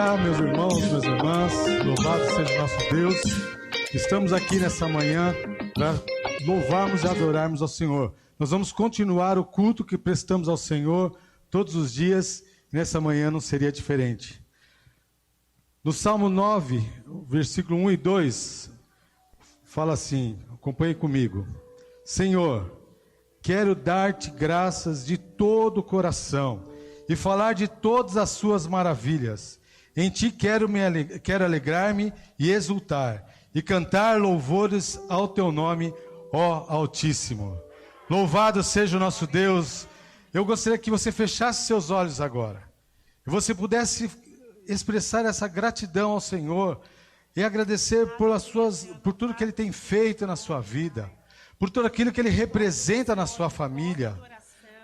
Olá, meus irmãos, minhas irmãs, louvado seja o nosso Deus. Estamos aqui nessa manhã para louvarmos e adorarmos ao Senhor. Nós vamos continuar o culto que prestamos ao Senhor todos os dias, e nessa manhã não seria diferente. No Salmo 9, versículo 1 e 2, fala assim, acompanhe comigo. Senhor, quero dar-te graças de todo o coração e falar de todas as suas maravilhas. Em ti quero alegrar-me e exultar, e cantar louvores ao teu nome, ó Altíssimo. Louvado seja o nosso Deus. Eu gostaria que você fechasse seus olhos agora, e você pudesse expressar essa gratidão ao Senhor, e agradecer por tudo que Ele tem feito na sua vida, por tudo aquilo que Ele representa na sua família.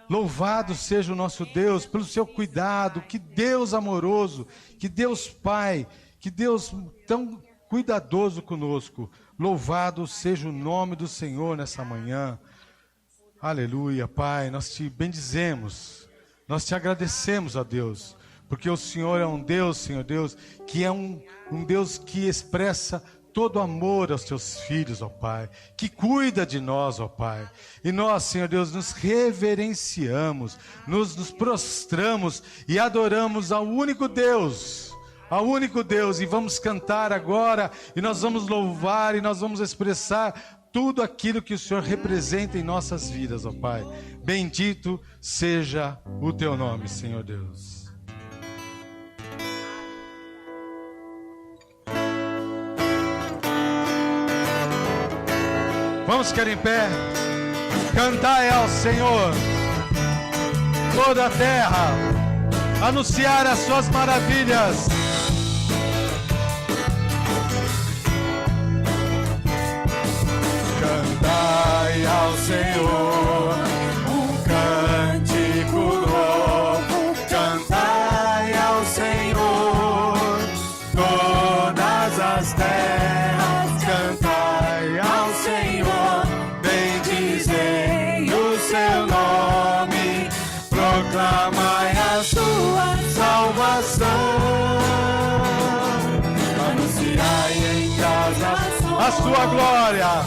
Louvado seja o nosso Deus pelo seu cuidado, que Deus amoroso, que Deus Pai, que Deus tão cuidadoso conosco. Louvado seja o nome do Senhor nessa manhã. Aleluia, Pai, nós te bendizemos, nós te agradecemos, ó Deus, porque o Senhor é um Deus, Senhor Deus, que é um Deus que expressa todo amor aos teus filhos, ó Pai, que cuida de nós, ó Pai. E nós, Senhor Deus, nos reverenciamos, nos prostramos e adoramos ao único Deus, e vamos cantar agora, e nós vamos louvar, e nós vamos expressar tudo aquilo que o Senhor representa em nossas vidas, ó Pai. Bendito seja o teu nome, Senhor Deus. Vamos ficar em pé, cantai ao Senhor, toda a terra, anunciar as suas maravilhas. Cantai ao Senhor um cântico novo, cantai ao Senhor todas as terras, cantai ao Senhor, bendizei o seu nome, proclamai a sua salvação, anunciai em casa a sua glória.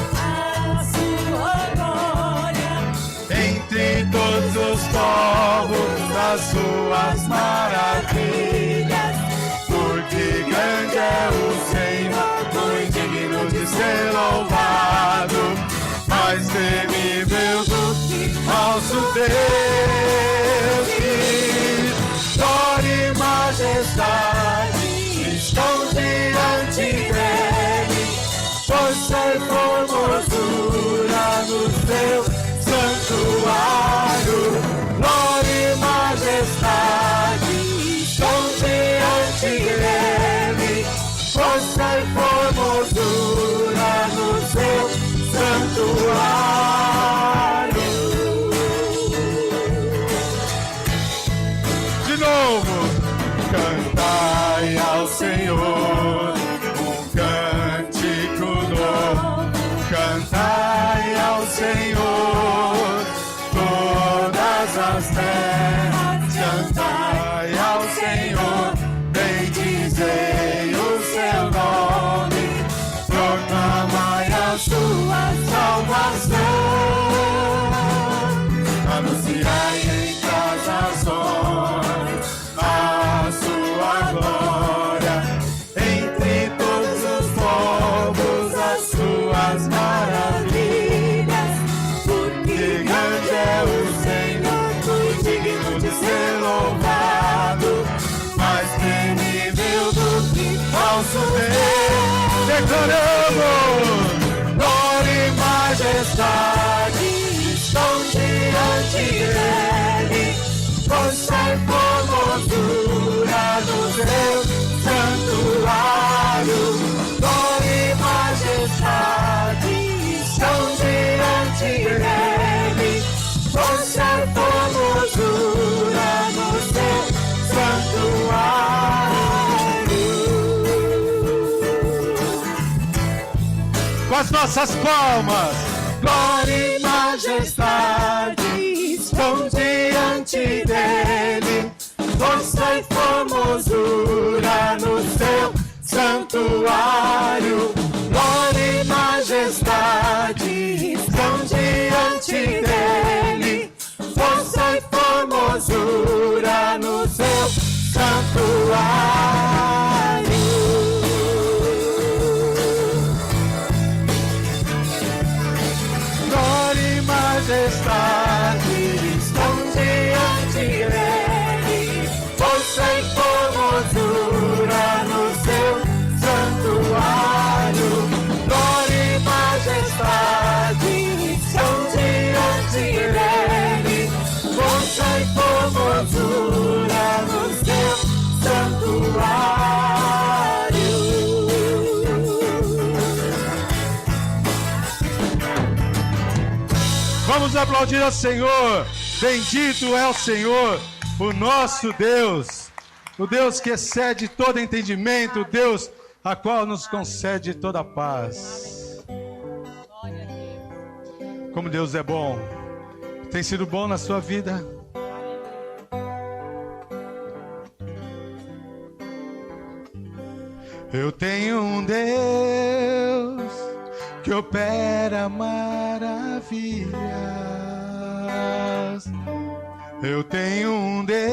Entre todos os povos das suas maravilhas, porque grande é o Senhor, muito digno de ser louvado, mais temível do que nosso Deus. Glória e majestade estão diante dele, força e formosura no seu santuário. Glória e majestade estão diante dele, força e formosura no seu santuário. De novo, cantai ao Senhor um cântico novo, cantai ao Senhor todas as terras, cantai ao Senhor, bendizei o seu nome, proclamai a sua salvação, anunciai em todas as nações a sua glória, entre todos os povos as suas maravilhas, porque grande é o Senhor, muito digno de ser louvado, mais temível do que nosso Deus. Declaramos, glória e majestade estão diante dele, força e formosura no seu santuário. Glória e majestade estão diante dele, força e formosura no seu santuário. Com as nossas palmas, glória e majestade estão diante dele, força e formosura no dele, força e formosura no seu santuário. Glória e majestade estão diante dele, força e formosura no seu santuário. Glória e majestade estão diante dele, força e formosura no seu santuário. Vamos aplaudir ao Senhor. Bendito é o Senhor, o nosso Deus, o Deus que excede todo entendimento, o Deus a qual nos concede toda a paz. Como Deus é bom. Tem sido bom na sua vida? Eu tenho um Deus que opera maravilhas. Eu tenho um Deus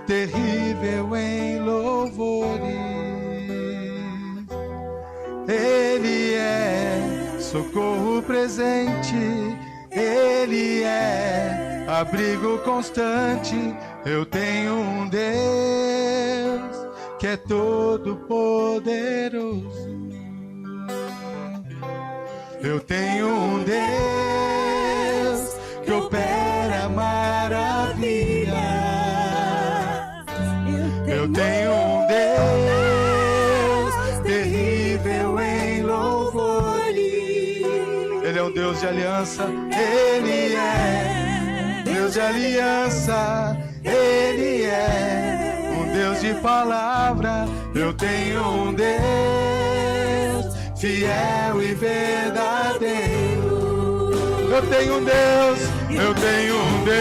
terrível em louvores. Ele é socorro presente, Ele é abrigo constante. Eu tenho um Deus que é todo poderoso. Eu tenho um Deus que opera maravilhas. Eu tenho um Deus terrível em louvores. Ele é um Deus de aliança. Ele é Deus de aliança. Ele é um Deus de palavra. Eu tenho um Deus fiel e verdadeiro. Eu tenho um Deus, eu tenho um Deus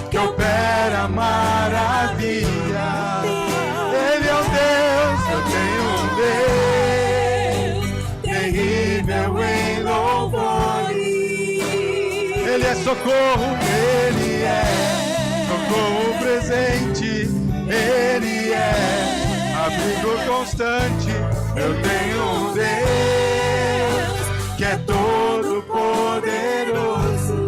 que opera maravilha. Ele é um Deus, eu tenho um Deus terrível em louvores. Ele é socorro, Ele é socorro presente. Ele é abrigo constante. Eu tenho um Deus que é todo poderoso.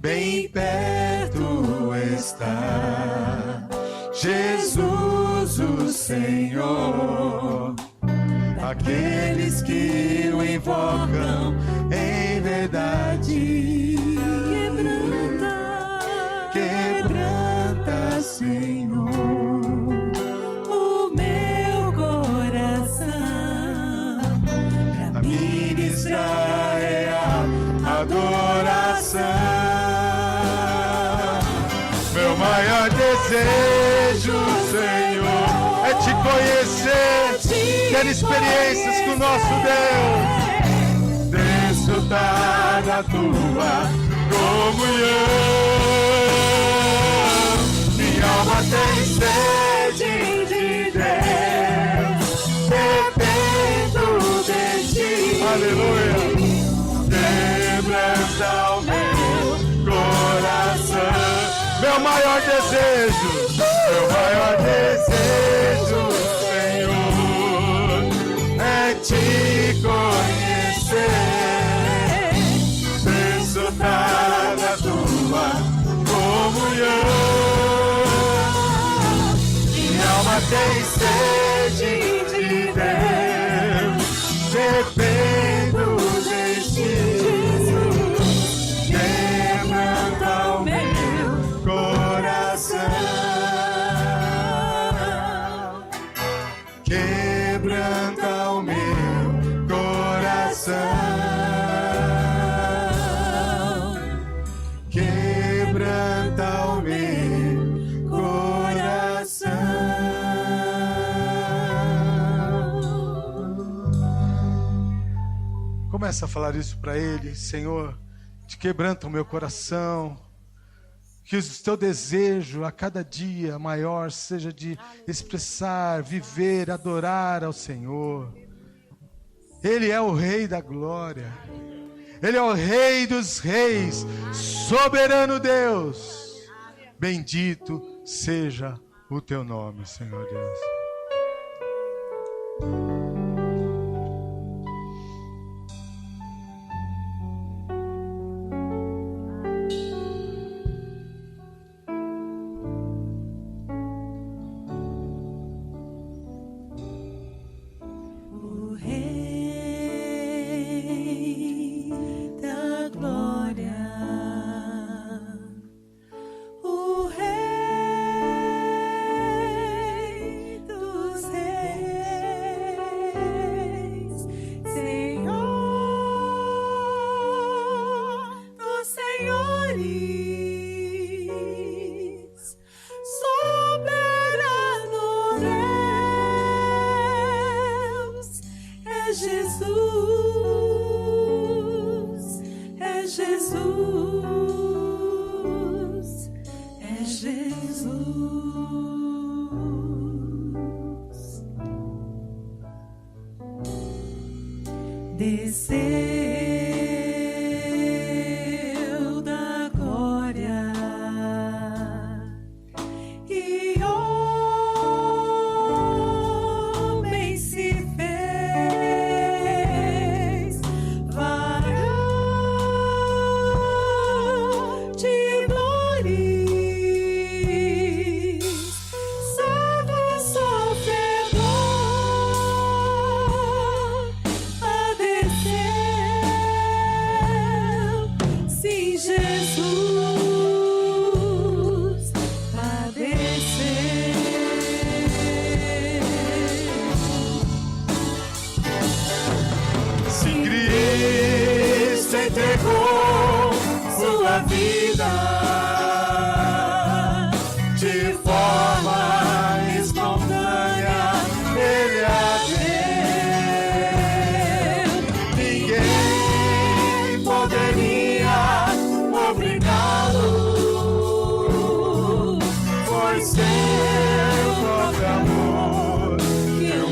Bem perto está Jesus o Senhor. Aqueles que o invocam em verdade. Quebranta, Senhor, O meu coração a ministrar a adoração. Meu maior desejo, Senhor, é te conhecer, ter experiências com o nosso Deus, desfrutar da tua comunhão. Minha alma tem sede de Deus, dependo de ti. Aleluia. Quebranta o meu coração. Meu maior desejo, Senhor, é te conhecer, desfrutar da tua comunhão. Minha alma tem sede de Deus, dependo de ti. Quebranta o meu coração, quebranta o meu coração, quebranta o meu coração. Começa a falar isso para Ele. Senhor, te quebranta o meu coração. Que o teu desejo a cada dia maior seja de expressar, viver, adorar ao Senhor. Ele é o Rei da glória. Ele é o Rei dos reis, soberano Deus. Bendito seja o teu nome, Senhor Deus. Desceu da glória e homem se fez varão de dores, servo sofredor, padeceu, sim, Jesus padeceu. Se Cristo entregou sua vida de forma espontânea, Ele a deu. Ninguém poderia obrigá-lo, foi seu próprio amor que o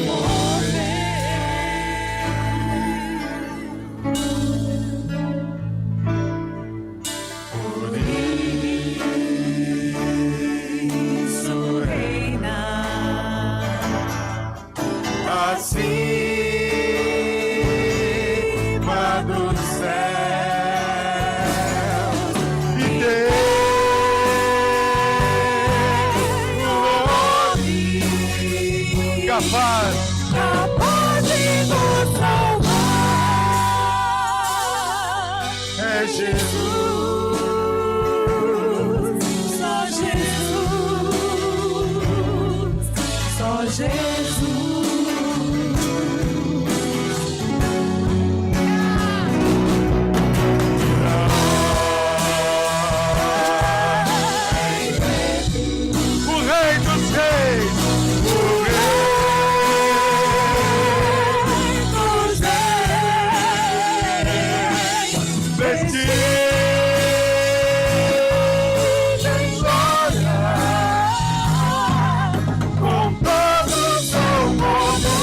Por isso reina acima dos céus e tem capaz de nos salvar. É Jesus, só Jesus, só Jesus. o Rei dos reis, o Vestido em glória, com todo o seu poder,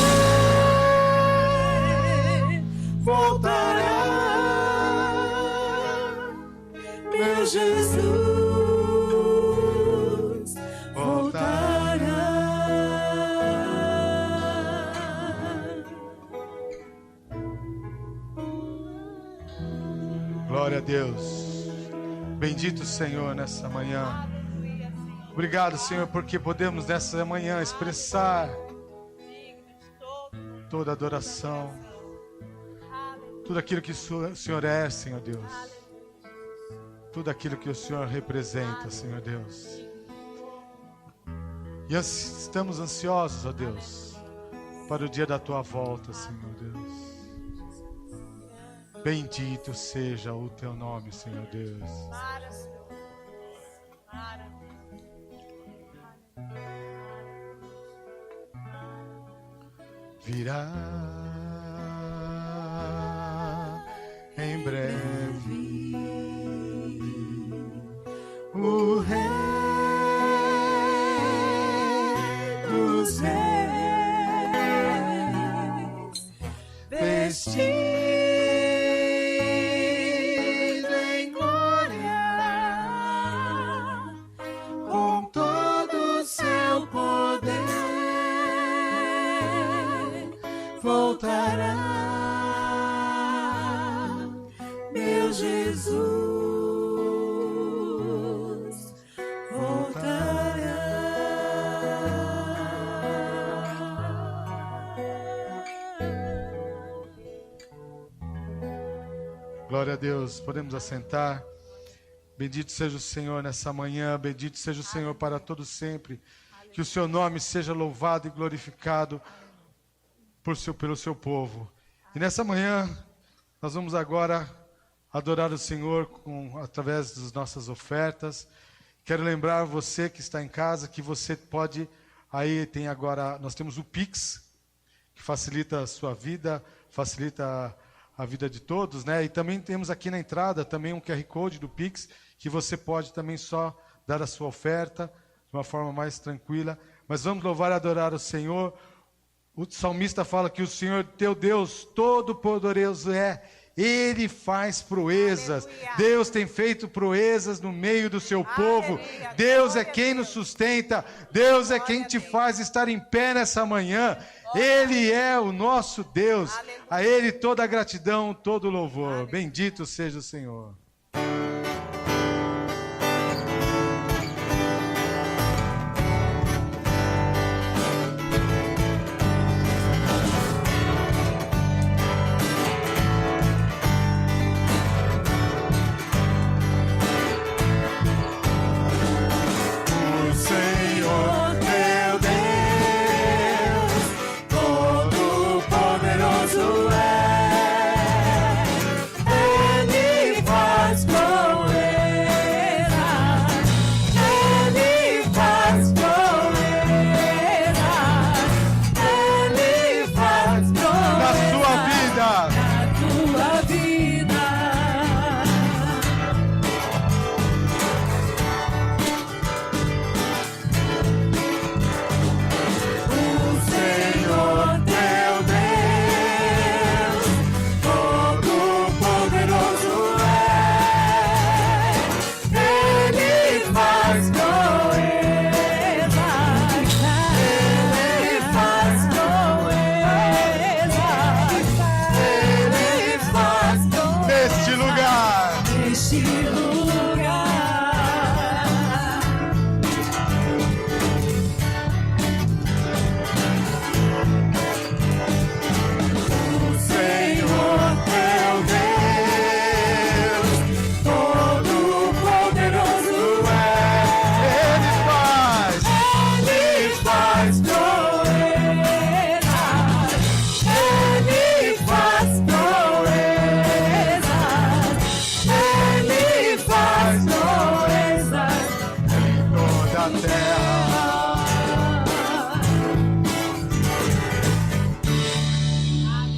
voltará, meu Jesus, voltará. Glória a Deus. Bendito Senhor nessa manhã. Obrigado, Senhor, porque podemos nessa manhã expressar toda adoração, tudo aquilo que o Senhor é, Senhor Deus. Tudo aquilo que o Senhor representa, Senhor Deus. E estamos ansiosos, ó Deus, para o dia da Tua volta, Senhor Deus. Bendito seja o Teu nome, Senhor Deus. Virá em breve o Rei dos reis, Glória a Deus. Podemos assentar. Bendito seja o Senhor nessa manhã. Bendito seja o Senhor para todo sempre. Que o seu nome seja louvado e glorificado pelo seu povo. E nessa manhã, nós vamos agora adorar o Senhor através das nossas ofertas. Quero lembrar você que está em casa que você pode, nós temos o Pix, que facilita a sua vida, facilita a vida de todos, né? E também temos aqui na entrada também um QR Code do Pix, que você pode também só dar a sua oferta de uma forma mais tranquila. Mas vamos louvar e adorar o Senhor. O salmista fala que o Senhor teu Deus todo-poderoso Ele faz proezas. Aleluia. Deus tem feito proezas no meio do seu povo. Aleluia. Deus é quem nos sustenta. Deus é quem te faz estar em pé nessa manhã. Ele é o nosso Deus. Aleluia. A Ele toda a gratidão, todo o louvor. Aleluia. Bendito seja o Senhor.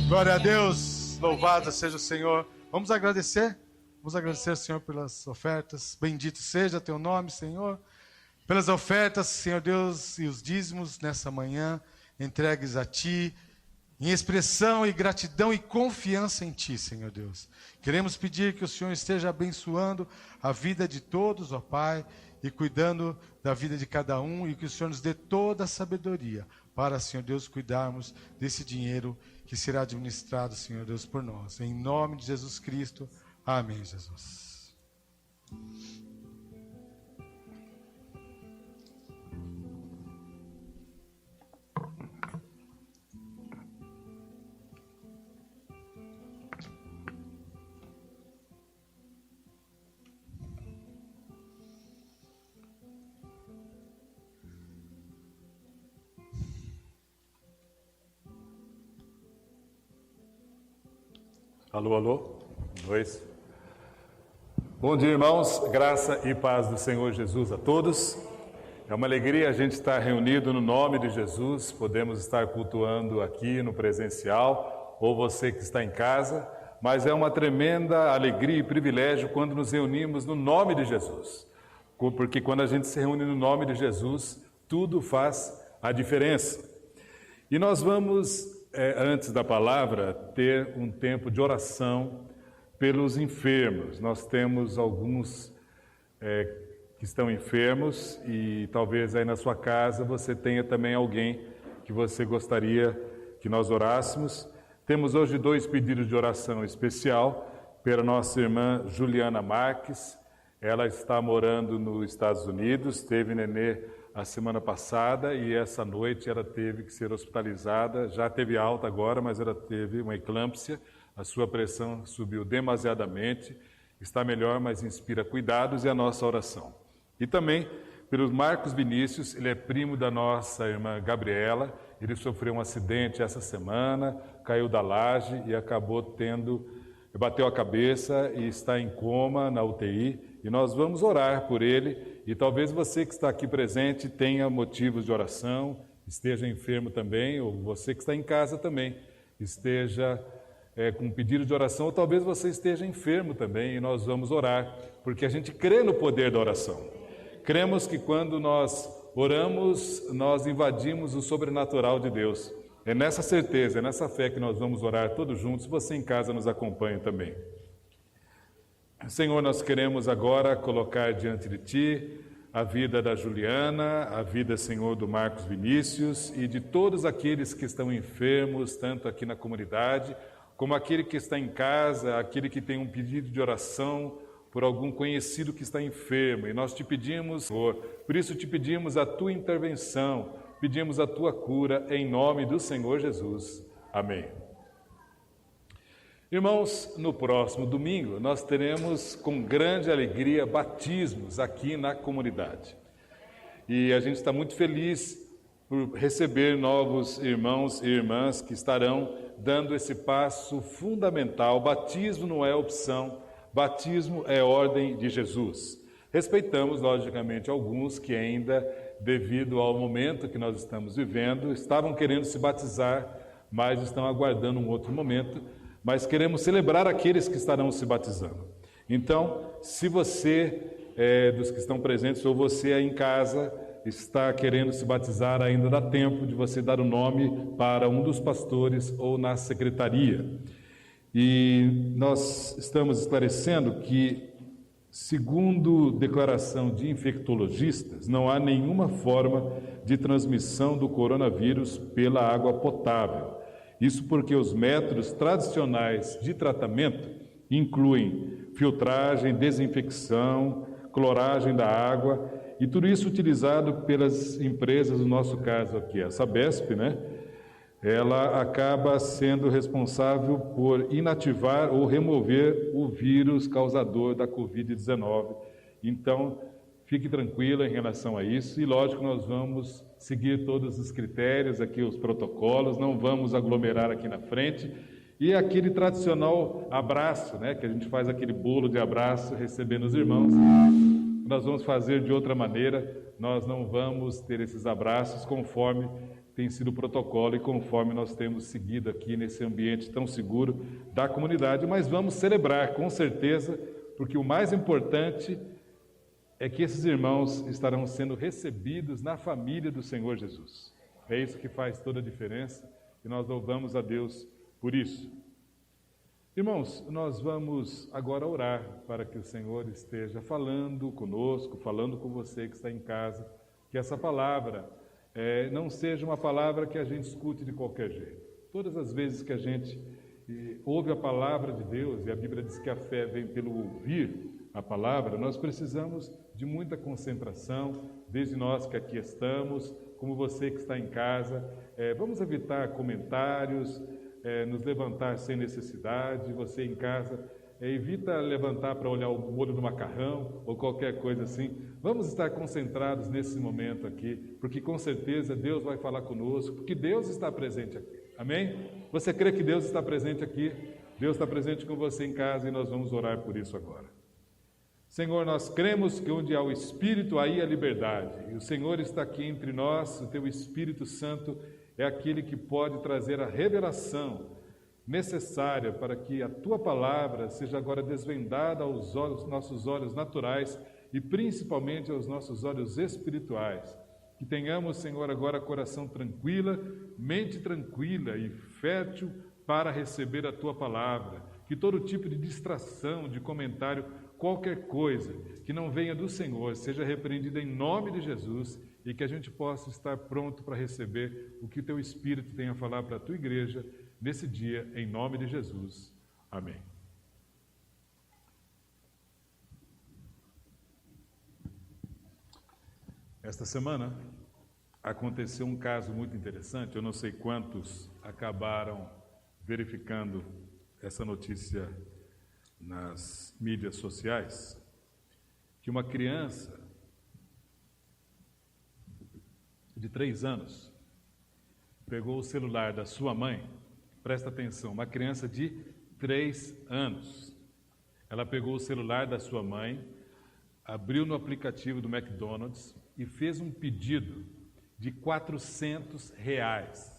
Glória a Deus, louvado seja o Senhor. Vamos agradecer ao Senhor pelas ofertas. Bendito seja teu nome, Senhor. Pelas ofertas, Senhor Deus, e os dízimos nessa manhã, entregues a Ti, em expressão e gratidão e confiança em Ti, Senhor Deus. Queremos pedir que o Senhor esteja abençoando a vida de todos, ó Pai, e cuidando da vida de cada um, e que o Senhor nos dê toda a sabedoria para, Senhor Deus, cuidarmos desse dinheiro que será administrado, Senhor Deus, por nós. Em nome de Jesus Cristo. Amém, Jesus. Alô, alô, 2. Bom dia, irmãos, graça e paz do Senhor Jesus a todos. É uma alegria a gente estar reunido no nome de Jesus, podemos estar cultuando aqui no presencial, ou você que está em casa, mas é uma tremenda alegria e privilégio quando nos reunimos no nome de Jesus, porque quando a gente se reúne no nome de Jesus, tudo faz a diferença. E nós vamos, antes da palavra, ter um tempo de oração pelos enfermos. Nós temos alguns que estão enfermos e talvez aí na sua casa você tenha também alguém que você gostaria que nós orássemos. Temos hoje 2 pedidos de oração especial pela nossa irmã Juliana Marques. Ela está morando nos Estados Unidos, teve nenê a semana passada e essa noite ela teve que ser hospitalizada, já teve alta agora, mas ela teve uma eclâmpsia a sua pressão subiu demasiadamente, está melhor, mas inspira cuidados e a nossa oração. E também pelo Marcos Vinícius, ele é primo da nossa irmã Gabriela, ele sofreu um acidente essa semana, caiu da laje e bateu a cabeça e está em coma na UTI, e nós vamos orar por ele, e talvez você que está aqui presente tenha motivos de oração, esteja enfermo também, ou você que está em casa também, esteja com pedido de oração, ou talvez você esteja enfermo também, e nós vamos orar, porque a gente crê no poder da oração. Cremos que quando nós oramos, nós invadimos o sobrenatural de Deus. É nessa certeza, é nessa fé que nós vamos orar todos juntos. Você em casa nos acompanha também. Senhor, nós queremos agora colocar diante de Ti a vida da Juliana, a vida, Senhor, do Marcos Vinícius e de todos aqueles que estão enfermos, tanto aqui na comunidade, como aquele que está em casa, aquele que tem um pedido de oração por algum conhecido que está enfermo. E nós te pedimos, Senhor, por isso te pedimos a Tua intervenção, pedimos a Tua cura, em nome do Senhor Jesus. Amém. Irmãos, no próximo domingo nós teremos com grande alegria batismos aqui na comunidade. E a gente está muito feliz por receber novos irmãos e irmãs que estarão dando esse passo fundamental. Batismo não é opção, batismo é ordem de Jesus. Respeitamos, logicamente, alguns que ainda, devido ao momento que nós estamos vivendo, estavam querendo se batizar, mas estão aguardando um outro momento. Mas queremos celebrar aqueles que estarão se batizando. Então, se você, dos que estão presentes, ou você aí em casa, está querendo se batizar, ainda dá tempo de você dar o nome para um dos pastores ou na secretaria. E nós estamos esclarecendo que, segundo declaração de infectologistas, não há nenhuma forma de transmissão do coronavírus pela água potável. Isso porque os métodos tradicionais de tratamento incluem filtragem, desinfecção, cloragem da água, e tudo isso utilizado pelas empresas, no nosso caso aqui, a Sabesp, né? Ela acaba sendo responsável por inativar ou remover o vírus causador da Covid-19. Então, fique tranquila em relação a isso, e lógico, nós vamos seguir todos os critérios aqui, os protocolos, não vamos aglomerar aqui na frente, e aquele tradicional abraço, né, que a gente faz aquele bolo de abraço recebendo os irmãos, nós vamos fazer de outra maneira, nós não vamos ter esses abraços conforme tem sido o protocolo e conforme nós temos seguido aqui nesse ambiente tão seguro da comunidade, mas vamos celebrar com certeza, porque o mais importante é que esses irmãos estarão sendo recebidos na família do Senhor Jesus. É isso que faz toda a diferença e nós louvamos a Deus por isso. Irmãos, nós vamos agora orar para que o Senhor esteja falando conosco, falando com você que está em casa, que essa palavra não seja uma palavra que a gente escute de qualquer jeito. Todas as vezes que a gente ouve a palavra de Deus, e a Bíblia diz que a fé vem pelo ouvir a palavra, nós precisamos de muita concentração, desde nós que aqui estamos, como você que está em casa. Vamos evitar comentários, nos levantar sem necessidade. Você em casa, evita levantar para olhar o molho do macarrão ou qualquer coisa assim. Vamos estar concentrados nesse momento aqui, porque com certeza Deus vai falar conosco, porque Deus está presente aqui. Amém? Você crê que Deus está presente aqui? Deus está presente com você em casa e nós vamos orar por isso agora. Senhor, nós cremos que onde há o Espírito, aí há liberdade. E o Senhor está aqui entre nós, o Teu Espírito Santo é aquele que pode trazer a revelação necessária para que a Tua palavra seja agora desvendada aos nossos olhos naturais e principalmente aos nossos olhos espirituais. Que tenhamos, Senhor, agora coração tranquila, mente tranquila e fértil para receber a Tua palavra. Que todo tipo de distração, de comentário, qualquer coisa que não venha do Senhor seja repreendida em nome de Jesus e que a gente possa estar pronto para receber o que o Teu Espírito tem a falar para a Tua igreja nesse dia, em nome de Jesus. Amém. Esta semana aconteceu um caso muito interessante, eu não sei quantos acabaram verificando essa notícia nas mídias sociais, que uma criança de 3 anos pegou o celular da sua mãe, presta atenção, uma criança de 3 anos, ela pegou o celular da sua mãe, abriu no aplicativo do McDonald's e fez um pedido de R$400.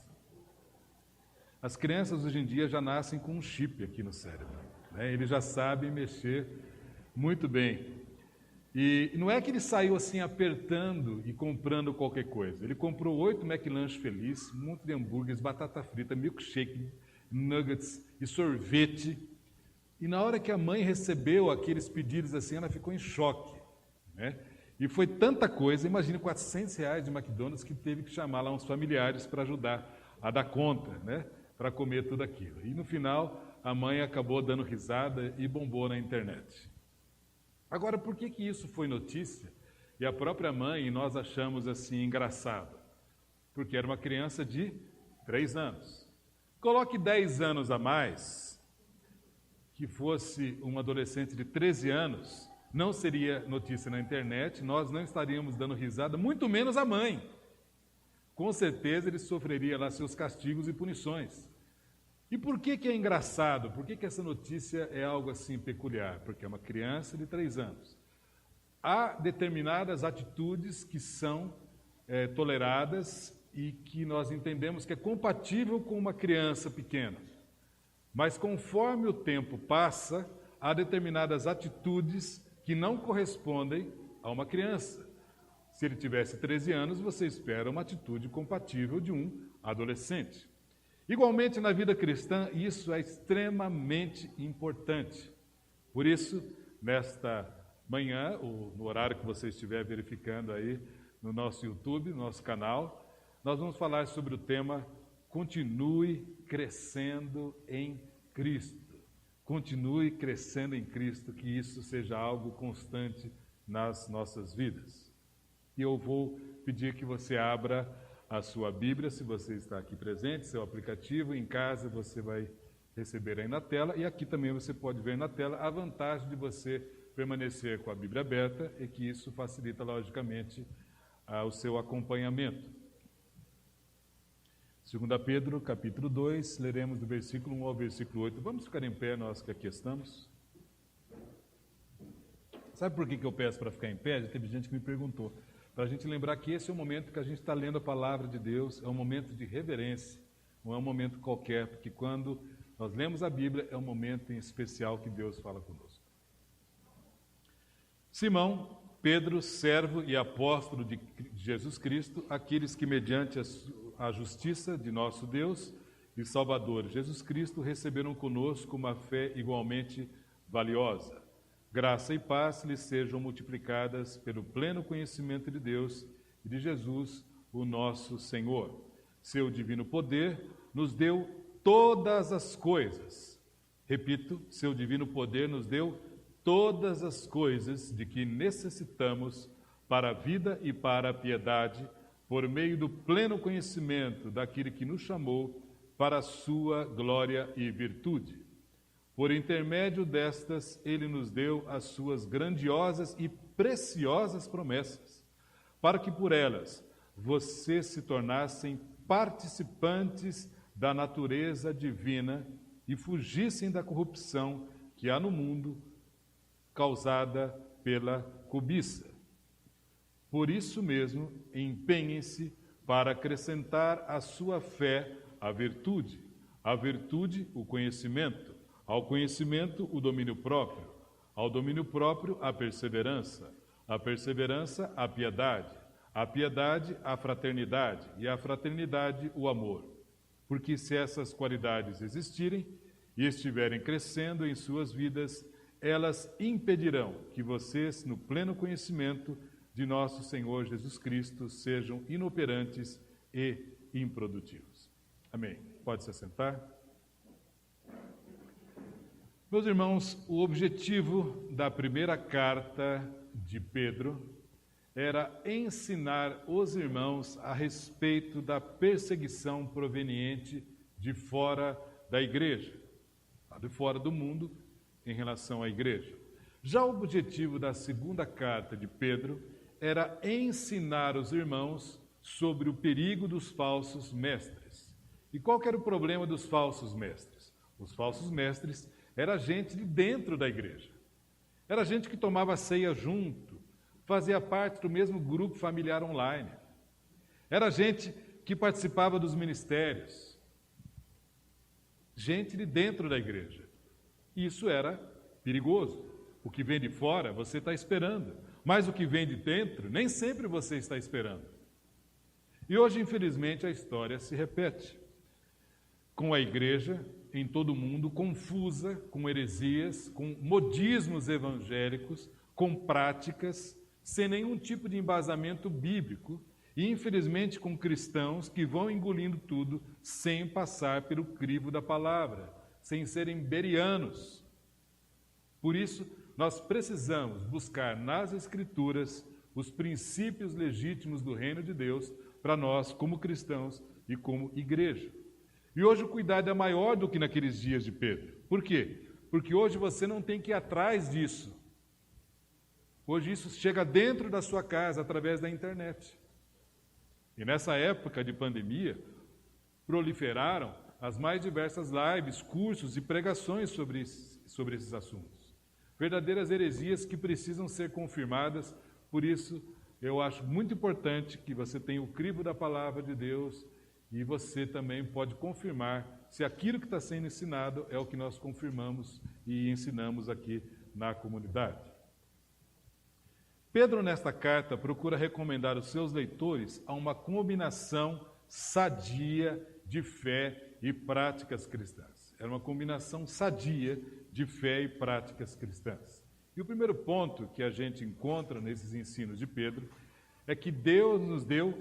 As crianças hoje em dia já nascem com um chip aqui no cérebro, né? Eles já sabem mexer muito bem. E não é que ele saiu assim apertando e comprando qualquer coisa. Ele comprou 8 McLanche Feliz, um monte de hambúrgueres, batata frita, milkshake, nuggets e sorvete. E na hora que a mãe recebeu aqueles pedidos assim, ela ficou em choque, né? E foi tanta coisa, imagine R$400 de McDonald's, que teve que chamar lá uns familiares para ajudar a dar conta, né? Para comer tudo aquilo. E no final, a mãe acabou dando risada e bombou na internet. Agora, por que isso foi notícia? E a própria mãe, e nós achamos assim engraçado? Porque era uma criança de 3 anos. Coloque 10 anos a mais, que fosse um adolescente de 13 anos, não seria notícia na internet, nós não estaríamos dando risada, muito menos a mãe. Com certeza ele sofreria lá seus castigos e punições. E por que é engraçado? Por que essa notícia é algo assim peculiar? Porque é uma criança de 3 anos. Há determinadas atitudes que são toleradas e que nós entendemos que é compatível com uma criança pequena. Mas conforme o tempo passa, há determinadas atitudes que não correspondem a uma criança. Se ele tivesse 13 anos, você espera uma atitude compatível de um adolescente. Igualmente, na vida cristã, isso é extremamente importante. Por isso, nesta manhã, ou no horário que você estiver verificando aí no nosso YouTube, no nosso canal, nós vamos falar sobre o tema Continue crescendo em Cristo. Continue crescendo em Cristo, que isso seja algo constante nas nossas vidas. E eu vou pedir que você abra a sua Bíblia, se você está aqui presente, seu aplicativo, em casa você vai receber aí na tela, e aqui também você pode ver na tela. A vantagem de você permanecer com a Bíblia aberta é que isso facilita, logicamente, o seu acompanhamento. 2 Pedro, capítulo 2, leremos do versículo 1 ao versículo 8. Vamos ficar em pé, nós que aqui estamos. Sabe por que eu peço para ficar em pé? Já teve gente que me perguntou. Para a gente lembrar que esse é o momento que a gente está lendo a palavra de Deus, é um momento de reverência, não é um momento qualquer, porque quando nós lemos a Bíblia, é um momento em especial que Deus fala conosco. Simão, Pedro, servo e apóstolo de Jesus Cristo, aqueles que mediante a justiça de nosso Deus e Salvador Jesus Cristo receberam conosco uma fé igualmente valiosa. Graça e paz lhes sejam multiplicadas pelo pleno conhecimento de Deus e de Jesus, o nosso Senhor. Seu divino poder nos deu todas as coisas. Repito, seu divino poder nos deu todas as coisas de que necessitamos para a vida e para a piedade, por meio do pleno conhecimento daquele que nos chamou para a sua glória e virtude. Por intermédio destas, ele nos deu as suas grandiosas e preciosas promessas, para que por elas vocês se tornassem participantes da natureza divina e fugissem da corrupção que há no mundo, causada pela cobiça. Por isso mesmo, empenhem-se para acrescentar à sua fé a virtude, o conhecimento, ao conhecimento o domínio próprio, ao domínio próprio a perseverança, a piedade, a fraternidade e a fraternidade o amor. Porque se essas qualidades existirem e estiverem crescendo em suas vidas, elas impedirão que vocês, no pleno conhecimento de nosso Senhor Jesus Cristo, sejam inoperantes e improdutivos. Amém. Pode se assentar. Meus irmãos, o objetivo da primeira carta de Pedro era ensinar os irmãos a respeito da perseguição proveniente de fora da igreja. lado de fora do mundo em relação à igreja. Já o objetivo da segunda carta de Pedro era ensinar os irmãos sobre o perigo dos falsos mestres. E qual que era o problema dos falsos mestres? Os falsos mestres era gente de dentro da igreja. Era gente que tomava ceia junto, fazia parte do mesmo grupo familiar online. Era gente que participava dos ministérios. Gente de dentro da igreja. Isso era perigoso. O que vem de fora, você está esperando. Mas o que vem de dentro, nem sempre você está esperando. E hoje, infelizmente, a história se repete. Com a igreja em todo o mundo confusa, com heresias, com modismos evangélicos, com práticas, sem nenhum tipo de embasamento bíblico, e infelizmente com cristãos que vão engolindo tudo sem passar pelo crivo da palavra, sem serem bereanos. Por isso, nós precisamos buscar nas Escrituras os princípios legítimos do reino de Deus para nós como cristãos e como igreja. E hoje o cuidado é maior do que naqueles dias de Pedro. Por quê? Porque hoje você não tem que ir atrás disso. Hoje isso chega dentro da sua casa através da internet. E nessa época de pandemia, proliferaram as mais diversas lives, cursos e pregações sobre esses assuntos. Verdadeiras heresias que precisam ser confirmadas. Por isso, eu acho muito importante que você tenha o crivo da palavra de Deus e você também pode confirmar se aquilo que está sendo ensinado é o que nós confirmamos e ensinamos aqui na comunidade. Pedro, nesta carta, procura recomendar aos seus leitores a uma combinação sadia de fé e práticas cristãs. Era uma combinação sadia de fé e práticas cristãs. E o primeiro ponto que a gente encontra nesses ensinos de Pedro é que Deus nos deu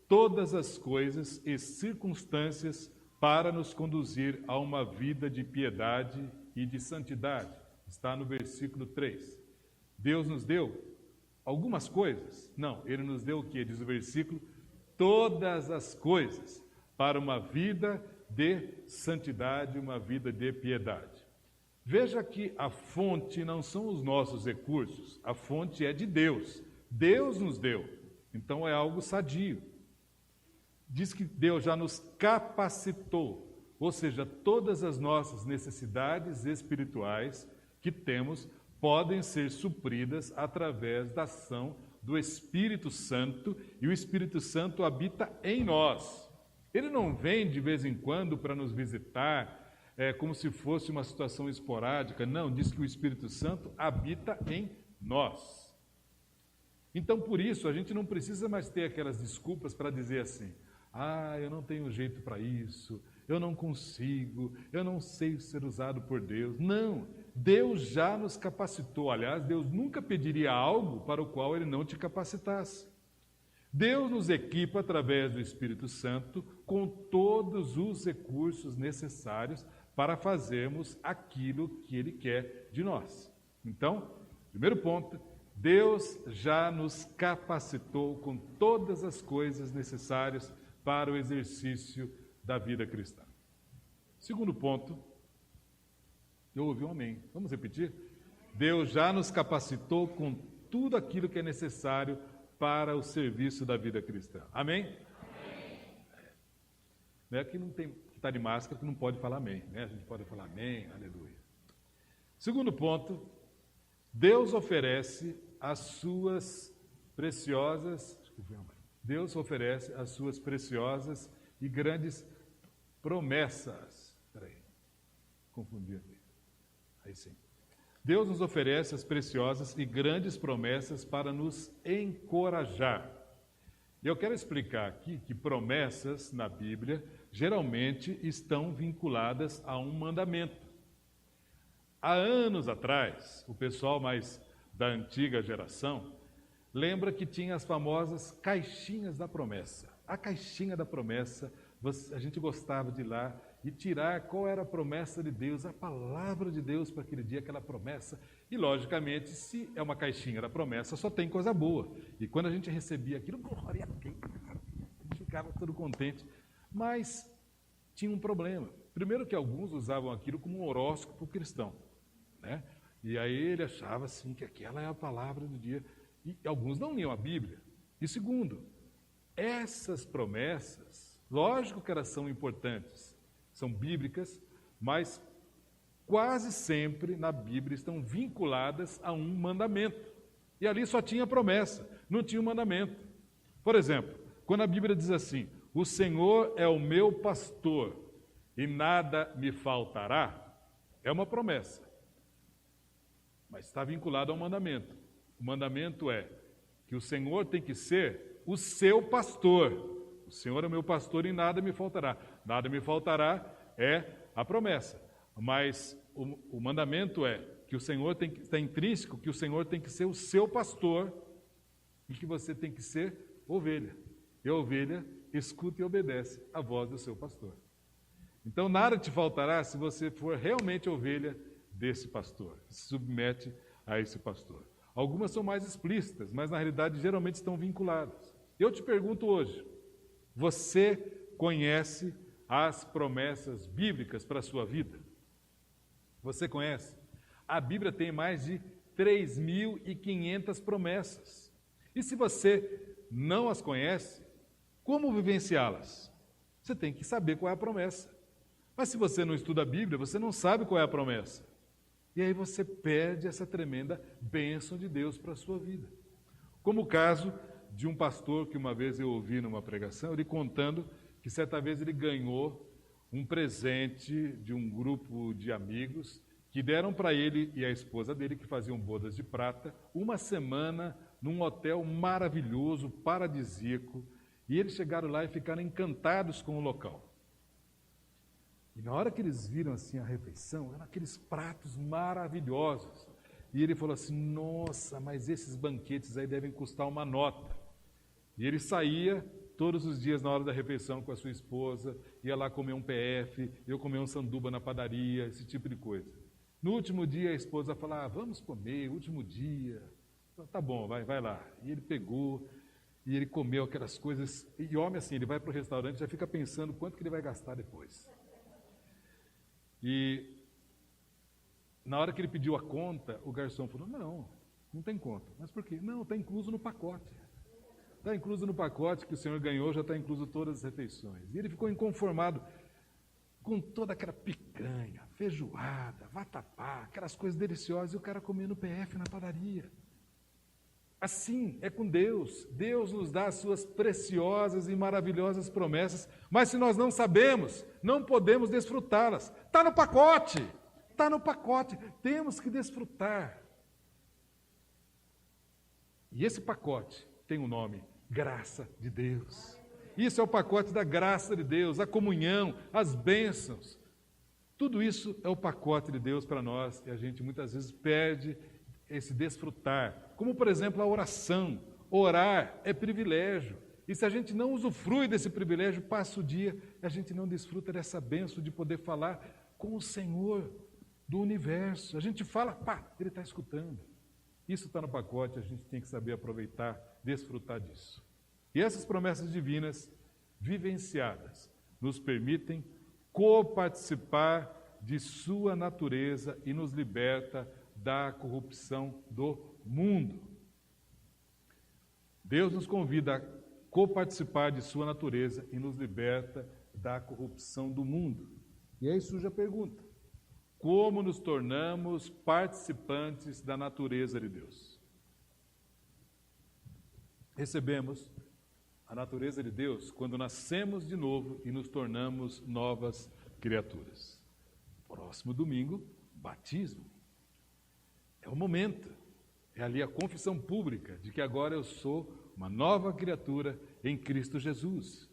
todas as coisas e circunstâncias para nos conduzir a uma vida de piedade e de santidade. Está no versículo 3. Deus nos deu algumas coisas? Não, Ele nos deu o quê? Diz o versículo, todas as coisas para uma vida de santidade, uma vida de piedade. Veja que a fonte não são os nossos recursos, a fonte é de Deus. Deus nos deu, então é algo sadio. Diz que Deus já nos capacitou, ou seja, todas as nossas necessidades espirituais que temos podem ser supridas através da ação do Espírito Santo, e o Espírito Santo habita em nós. Ele não vem de vez em quando para nos visitar, como se fosse uma situação esporádica. Não, diz que o Espírito Santo habita em nós. Então, por isso, a gente não precisa mais ter aquelas desculpas para dizer assim, eu não tenho jeito para isso, eu não consigo, eu não sei ser usado por Deus. Não, Deus já nos capacitou. Aliás, Deus nunca pediria algo para o qual Ele não te capacitasse. Deus nos equipa através do Espírito Santo com todos os recursos necessários para fazermos aquilo que Ele quer de nós. Então, primeiro ponto, Deus já nos capacitou com todas as coisas necessárias para o exercício da vida cristã. Segundo ponto, eu ouvi um amém. Vamos repetir? Deus já nos capacitou com tudo aquilo que é necessário para o serviço da vida cristã. Amém? Amém. Não é que não tem que estar de máscara que não pode falar amém, né? A gente pode falar amém, aleluia. Segundo ponto, Deus oferece as suas preciosas, Deus oferece as suas preciosas e grandes promessas. Espera aí, confundi aqui. Aí sim. Deus nos oferece as preciosas e grandes promessas para nos encorajar. Eu quero explicar aqui que promessas na Bíblia geralmente estão vinculadas a um mandamento. Há anos atrás, o pessoal mais da antiga geração lembra que tinha as famosas caixinhas da promessa. A caixinha da promessa, a gente gostava de ir lá e tirar qual era a promessa de Deus, a palavra de Deus para aquele dia, aquela promessa. E, logicamente, se é uma caixinha da promessa, só tem coisa boa. E quando a gente recebia aquilo, glória a Deus, a gente ficava todo contente. Mas tinha um problema. Primeiro que alguns usavam aquilo como um horóscopo cristão, né? E aí ele achava assim que aquela é a palavra do dia. E alguns não liam a Bíblia. E segundo, essas promessas, lógico que elas são importantes, são bíblicas, mas quase sempre na Bíblia estão vinculadas a um mandamento. E ali só tinha promessa, não tinha um mandamento. Por exemplo, quando a Bíblia diz assim: o Senhor é o meu pastor e nada me faltará, é uma promessa, mas está vinculado a um mandamento. O mandamento é que o Senhor tem que ser o seu pastor. O Senhor é o meu pastor e nada me faltará. Nada me faltará é a promessa, mas o mandamento é que o Senhor tem que estar intrínseco, que o Senhor tem que ser o seu pastor e que você tem que ser ovelha. E a ovelha escuta e obedece a voz do seu pastor. Então nada te faltará se você for realmente ovelha desse pastor, se submete a esse pastor. Algumas são mais explícitas, mas na realidade geralmente estão vinculadas. Eu te pergunto hoje, você conhece as promessas bíblicas para a sua vida? Você conhece? A Bíblia tem mais de 3.500 promessas. E se você não as conhece, como vivenciá-las? Você tem que saber qual é a promessa. Mas se você não estuda a Bíblia, você não sabe qual é a promessa. E aí você perde essa tremenda bênção de Deus para a sua vida. Como o caso de um pastor que uma vez eu ouvi numa pregação, ele contando que certa vez ele ganhou um presente de um grupo de amigos que deram para ele e a esposa dele, que faziam bodas de prata, uma semana num hotel maravilhoso, paradisíaco, e eles chegaram lá e ficaram encantados com o local. E na hora que eles viram assim a refeição, eram aqueles pratos maravilhosos. E ele falou assim: nossa, mas esses banquetes aí devem custar uma nota. E ele saía todos os dias na hora da refeição com a sua esposa, ia lá comer um PF, eu comer um sanduba na padaria, esse tipo de coisa. No último dia a esposa falou: ah, vamos comer, último dia. Tá bom, vai lá. E ele pegou e ele comeu aquelas coisas. E homem assim, ele vai para o restaurante e já fica pensando quanto que ele vai gastar depois. E na hora que ele pediu a conta, o garçom falou: não tem conta. Mas por quê? Não, está incluso no pacote. Está incluso no pacote que o senhor ganhou, já está incluso todas as refeições. E ele ficou inconformado com toda aquela picanha, feijoada, vatapá, aquelas coisas deliciosas, e o cara comendo PF na padaria. Assim é com Deus. Deus nos dá as suas preciosas e maravilhosas promessas, mas se nós não sabemos, não podemos desfrutá-las. Está no pacote, temos que desfrutar. E esse pacote tem um nome: graça de Deus. Isso é o pacote da graça de Deus, a comunhão, as bênçãos. Tudo isso é o pacote de Deus para nós, e a gente muitas vezes perde esse desfrutar, como por exemplo a oração. Orar é privilégio, e se a gente não usufrui desse privilégio, passa o dia e a gente não desfruta dessa bênção de poder falar com o Senhor do universo. A gente fala, Ele está escutando. Isso está no pacote, a gente tem que saber aproveitar, desfrutar disso. E essas promessas divinas, vivenciadas, nos permitem coparticipar de sua natureza e nos liberta da corrupção do mundo. Deus nos convida a coparticipar de sua natureza e nos liberta da corrupção do mundo. E aí surge a pergunta: como nos tornamos participantes da natureza de Deus? Recebemos a natureza de Deus quando nascemos de novo e nos tornamos novas criaturas. Próximo domingo, batismo. É o momento, é ali a confissão pública de que agora eu sou uma nova criatura em Cristo Jesus.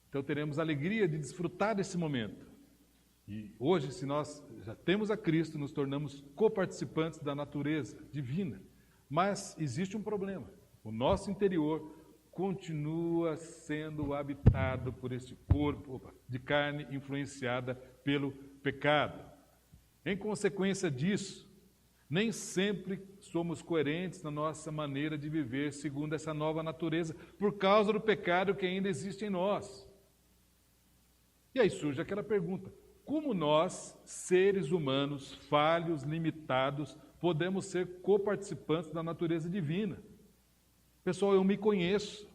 Então teremos a alegria de desfrutar desse momento. E hoje, se nós já temos a Cristo, nos tornamos coparticipantes da natureza divina. Mas existe um problema: o nosso interior continua sendo habitado por este corpo de carne influenciada pelo pecado. Em consequência disso, nem sempre somos coerentes na nossa maneira de viver segundo essa nova natureza, por causa do pecado que ainda existe em nós. E aí surge aquela pergunta: como nós, seres humanos, falhos, limitados, podemos ser coparticipantes da natureza divina? Pessoal, eu me conheço,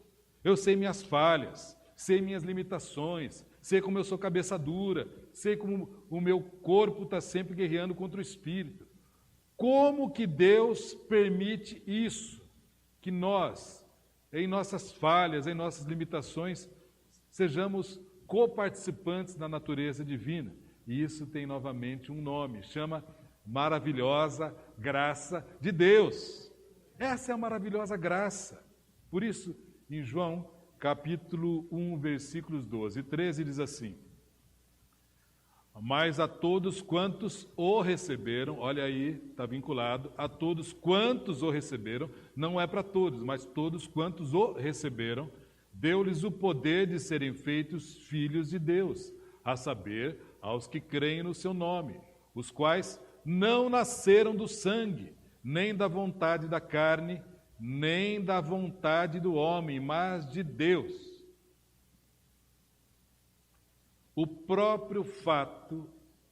eu sei minhas falhas, sei minhas limitações, sei como eu sou cabeça dura, sei como o meu corpo está sempre guerreando contra o espírito. Como que Deus permite isso? Que nós, em nossas falhas, em nossas limitações, sejamos coparticipantes da natureza divina. E isso tem novamente um nome, chama maravilhosa graça de Deus. Essa é a maravilhosa graça. Por isso, em João, capítulo 1, versículos 12 e 13, diz assim: mas a todos quantos o receberam, olha aí, está vinculado, a todos quantos o receberam, não é para todos, mas todos quantos o receberam, deu-lhes o poder de serem feitos filhos de Deus, a saber, aos que creem no seu nome, os quais não nasceram do sangue, nem da vontade da carne, nem da vontade do homem, mas de Deus. O próprio fato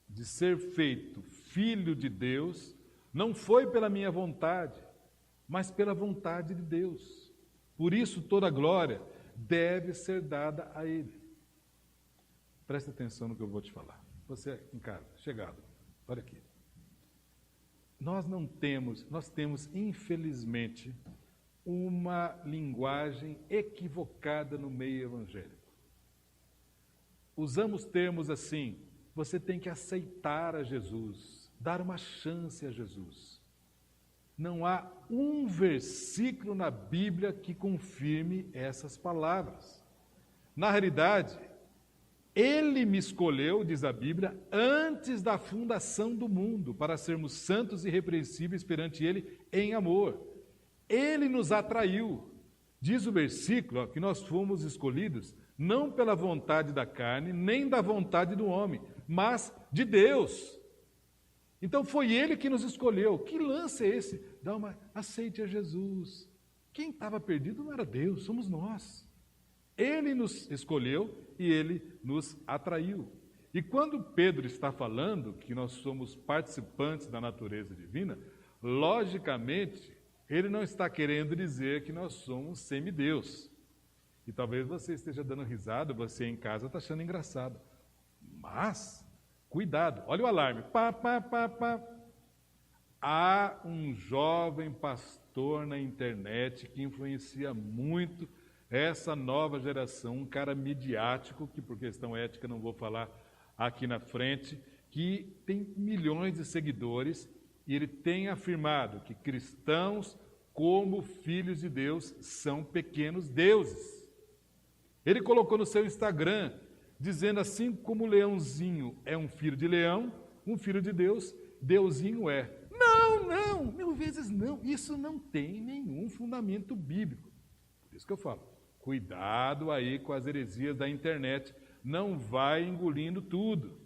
de ser feito filho de Deus não foi pela minha vontade, mas pela vontade de Deus. Por isso toda a glória deve ser dada a Ele. Preste atenção no que eu vou te falar. Você em casa, chegado, olha aqui. Nós temos, infelizmente, uma linguagem equivocada no meio evangélico. Usamos termos assim: você tem que aceitar a Jesus, dar uma chance a Jesus. Não há um versículo na Bíblia que confirme essas palavras. Na realidade, Ele me escolheu, diz a Bíblia, antes da fundação do mundo, para sermos santos e irrepreensíveis perante Ele em amor. Ele nos atraiu. Diz o versículo que nós fomos escolhidos não pela vontade da carne, nem da vontade do homem, mas de Deus. Então foi Ele que nos escolheu. Que lance é esse? Aceite a Jesus. Quem estava perdido não era Deus, somos nós. Ele nos escolheu e Ele nos atraiu. E quando Pedro está falando que nós somos participantes da natureza divina, logicamente, ele não está querendo dizer que nós somos semideus. E talvez você esteja dando risada, você em casa está achando engraçado. Mas, cuidado, olha o alarme. Há um jovem pastor na internet que influencia muito essa nova geração, um cara midiático, que por questão ética não vou falar aqui na frente, que tem milhões de seguidores, e ele tem afirmado que cristãos, como filhos de Deus, são pequenos deuses. Ele colocou no seu Instagram, dizendo assim como o leãozinho é um filho de leão, um filho de Deus, Deusinho é. Não, 1000 vezes não. Isso não tem nenhum fundamento bíblico. Por isso que eu falo, cuidado aí com as heresias da internet, não vai engolindo tudo.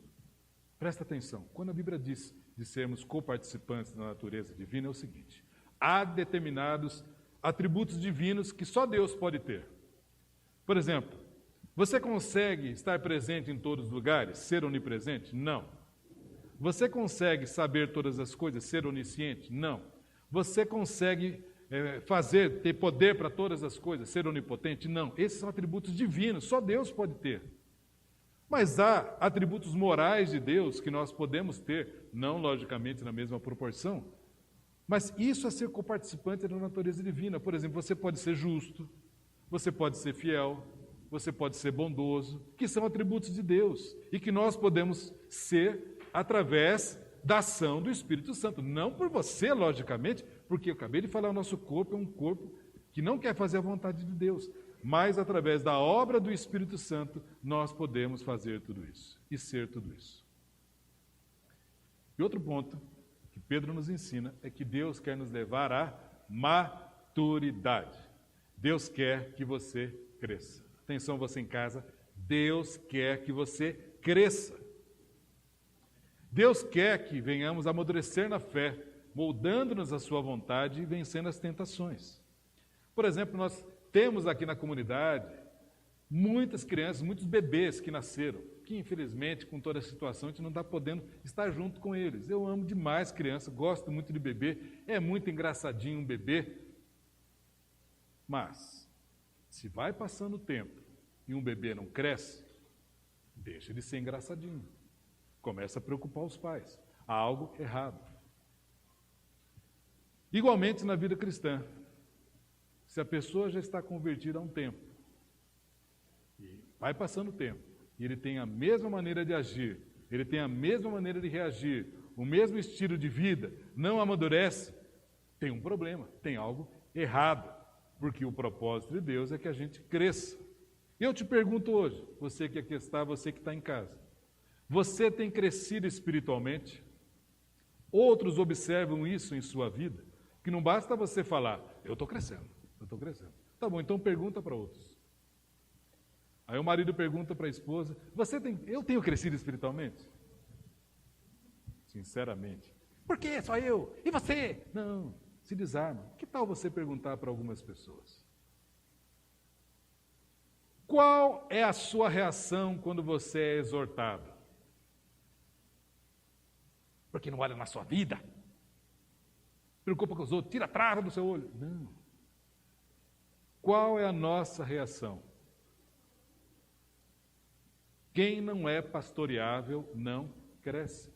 Presta atenção, quando a Bíblia diz de sermos coparticipantes da natureza divina, é o seguinte: há determinados atributos divinos que só Deus pode ter. Por exemplo, você consegue estar presente em todos os lugares, ser onipresente? Não. Você consegue saber todas as coisas, ser onisciente? Não. Você consegue ter poder para todas as coisas, ser onipotente? Não. Esses são atributos divinos, só Deus pode ter. Mas há atributos morais de Deus que nós podemos ter, não logicamente na mesma proporção, mas isso é ser coparticipante da natureza divina. Por exemplo, você pode ser justo, você pode ser fiel, você pode ser bondoso, que são atributos de Deus e que nós podemos ser através da ação do Espírito Santo. Não por você, logicamente, porque eu acabei de falar, o nosso corpo é um corpo que não quer fazer a vontade de Deus, mas através da obra do Espírito Santo nós podemos fazer tudo isso e ser tudo isso. E outro ponto que Pedro nos ensina é que Deus quer nos levar à maturidade. Deus quer que você cresça. Atenção, você em casa, Deus quer que você cresça. Deus quer que venhamos a amadurecer na fé, moldando-nos à sua vontade e vencendo as tentações. Por exemplo, nós temos aqui na comunidade Muitas crianças, muitos bebês que nasceram, que infelizmente com toda a situação a gente não está podendo estar junto com eles. Eu amo demais criança, gosto muito de bebê, é muito engraçadinho um bebê. Mas, se vai passando o tempo e um bebê não cresce, deixa de ser engraçadinho. Começa a preocupar os pais. Há algo errado. Igualmente na vida cristã. Se a pessoa já está convertida há um tempo, e vai passando o tempo, e ele tem a mesma maneira de agir, ele tem a mesma maneira de reagir, o mesmo estilo de vida, não amadurece, tem um problema, tem algo errado, porque o propósito de Deus é que a gente cresça. Eu te pergunto hoje, você que aqui está, você que está em casa, você tem crescido espiritualmente? Outros observam isso em sua vida, que não basta você falar, eu estou crescendo. Tá bom, então pergunta para outros. Aí o marido pergunta para a esposa, eu tenho crescido espiritualmente? Sinceramente. Por que só eu? E você? Não, se desarma. Que tal você perguntar para algumas pessoas? Qual é a sua reação quando você é exortado? Porque não olha na sua vida? Preocupa com os outros, tira a trava do seu olho. Não. Qual é a nossa reação? Quem não é pastoreável não cresce.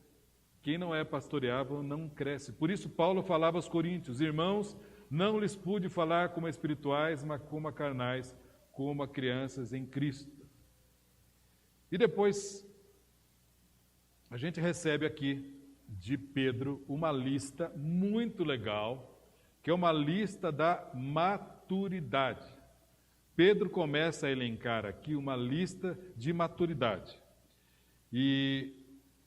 Quem não é pastoreável não cresce. Por isso Paulo falava aos coríntios, irmãos, não lhes pude falar como a espirituais, mas como a carnais, como a crianças em Cristo. E depois, a gente recebe aqui de Pedro uma lista muito legal, que é uma lista da maturidade. Pedro começa a elencar aqui uma lista de maturidade. E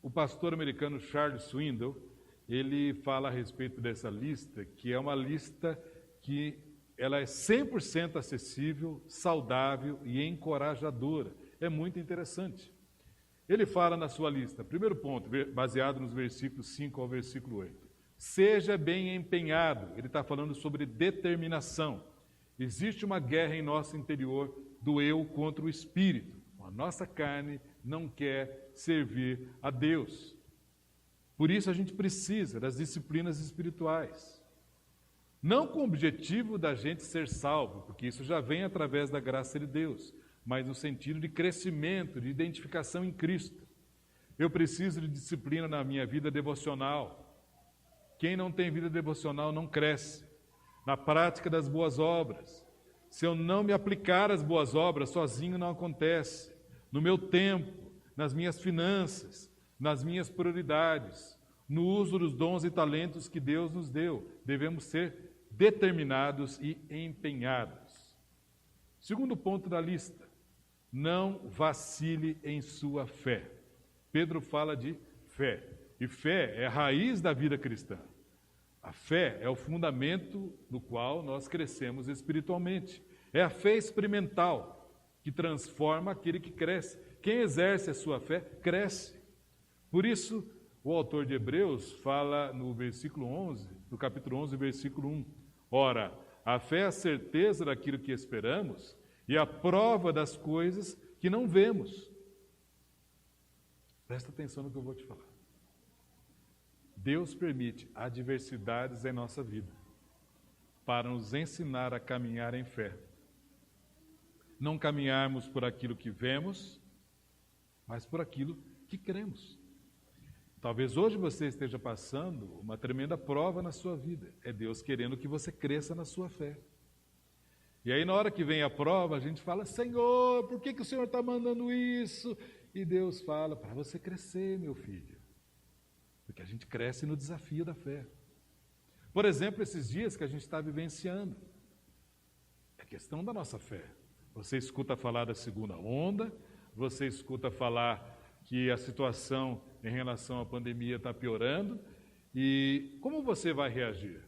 o pastor americano Charles Swindoll, ele fala a respeito dessa lista, que é uma lista que ela é 100% acessível, saudável e encorajadora. É muito interessante. Ele fala na sua lista, primeiro ponto, baseado nos versículos 5 ao versículo 8. Seja bem empenhado, ele está falando sobre determinação. Existe uma guerra em nosso interior do eu contra o espírito. A nossa carne não quer servir a Deus. Por isso a gente precisa das disciplinas espirituais. Não com o objetivo da gente ser salvo, porque isso já vem através da graça de Deus, mas no sentido de crescimento, de identificação em Cristo. Eu preciso de disciplina na minha vida devocional. Quem não tem vida devocional não cresce. Na prática das boas obras. Se eu não me aplicar às boas obras, sozinho não acontece. No meu tempo, nas minhas finanças, nas minhas prioridades, no uso dos dons e talentos que Deus nos deu, devemos ser determinados e empenhados. Segundo ponto da lista, não vacile em sua fé. Pedro fala de fé, e fé é a raiz da vida cristã. A fé é o fundamento no qual nós crescemos espiritualmente. É a fé experimental que transforma aquele que cresce. Quem exerce a sua fé, cresce. Por isso, o autor de Hebreus fala no versículo 11, no capítulo 11, versículo 1. Ora, a fé é a certeza daquilo que esperamos e a prova das coisas que não vemos. Presta atenção no que eu vou te falar. Deus permite adversidades em nossa vida para nos ensinar a caminhar em fé. Não caminharmos por aquilo que vemos, mas por aquilo que cremos. Talvez hoje você esteja passando uma tremenda prova na sua vida. É Deus querendo que você cresça na sua fé. E aí na hora que vem a prova, a gente fala, Senhor, por que o Senhor está mandando isso? E Deus fala, para você crescer, meu filho. Porque a gente cresce no desafio da fé. Por exemplo, esses dias que a gente está vivenciando. É questão da nossa fé. Você escuta falar da segunda onda, você escuta falar que a situação em relação à pandemia está piorando, e como você vai reagir?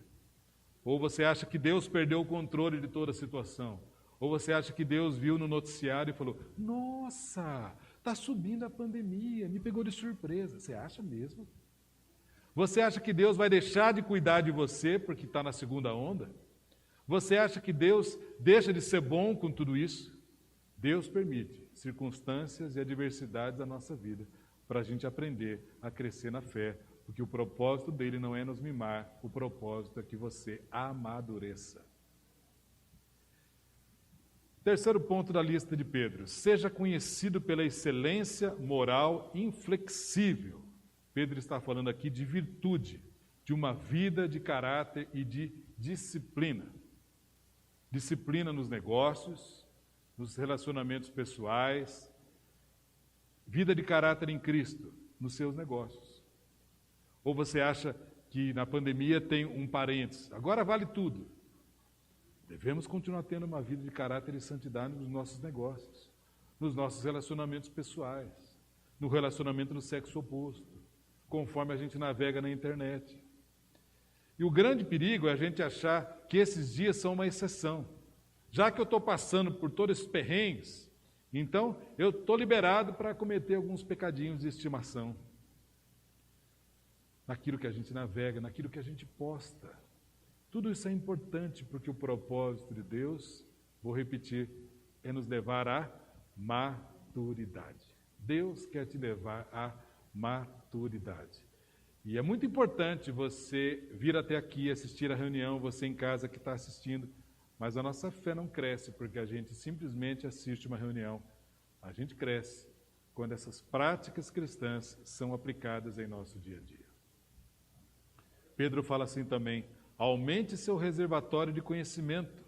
Ou você acha que Deus perdeu o controle de toda a situação? Ou você acha que Deus viu no noticiário e falou, nossa, está subindo a pandemia, me pegou de surpresa. Você acha mesmo? Você acha que Deus vai deixar de cuidar de você porque está na segunda onda? Você acha que Deus deixa de ser bom com tudo isso? Deus permite circunstâncias e adversidades da nossa vida para a gente aprender a crescer na fé, porque o propósito dele não é nos mimar, o propósito é que você amadureça. Terceiro ponto da lista de Pedro: seja conhecido pela excelência moral inflexível. Pedro está falando aqui de virtude, de uma vida de caráter e de disciplina. Disciplina nos negócios, nos relacionamentos pessoais, vida de caráter em Cristo, nos seus negócios. Ou você acha que na pandemia tem um parênteses, agora vale tudo? Devemos continuar tendo uma vida de caráter e santidade nos nossos negócios, nos nossos relacionamentos pessoais, no relacionamento do sexo oposto, conforme a gente navega na internet. E o grande perigo é a gente achar que esses dias são uma exceção. Já que eu estou passando por todos esses perrengues, então eu estou liberado para cometer alguns pecadinhos de estimação. Naquilo que a gente navega, naquilo que a gente posta. Tudo isso é importante porque o propósito de Deus, vou repetir, é nos levar à maturidade. Deus quer te levar à maturidade. E é muito importante você vir até aqui, assistir a reunião, você em casa que está assistindo, mas a nossa fé não cresce porque a gente simplesmente assiste uma reunião. A gente cresce quando essas práticas cristãs são aplicadas em nosso dia a dia. Pedro fala assim também: aumente seu reservatório de conhecimento,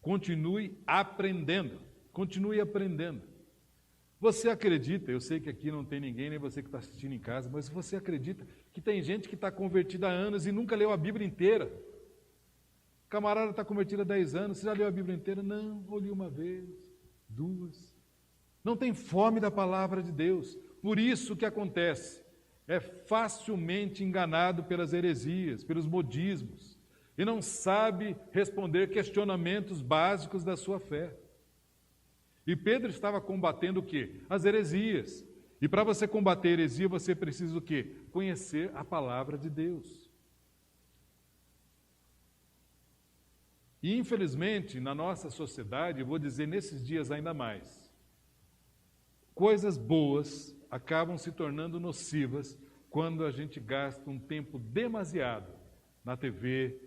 continue aprendendo, continue aprendendo. Você acredita, eu sei que aqui não tem ninguém, nem você que está assistindo em casa, mas você acredita que tem gente que está convertida há anos e nunca leu a Bíblia inteira? O camarada está convertido há 10 anos, você já leu a Bíblia inteira? Não, vou ler uma vez, duas. Não tem fome da palavra de Deus. Por isso que acontece, é facilmente enganado pelas heresias, pelos modismos, e não sabe responder questionamentos básicos da sua fé. E Pedro estava combatendo o quê? As heresias. E para você combater a heresia, você precisa o quê? Conhecer a palavra de Deus. E infelizmente, na nossa sociedade, eu vou dizer nesses dias ainda mais, coisas boas acabam se tornando nocivas quando a gente gasta um tempo demasiado na TV,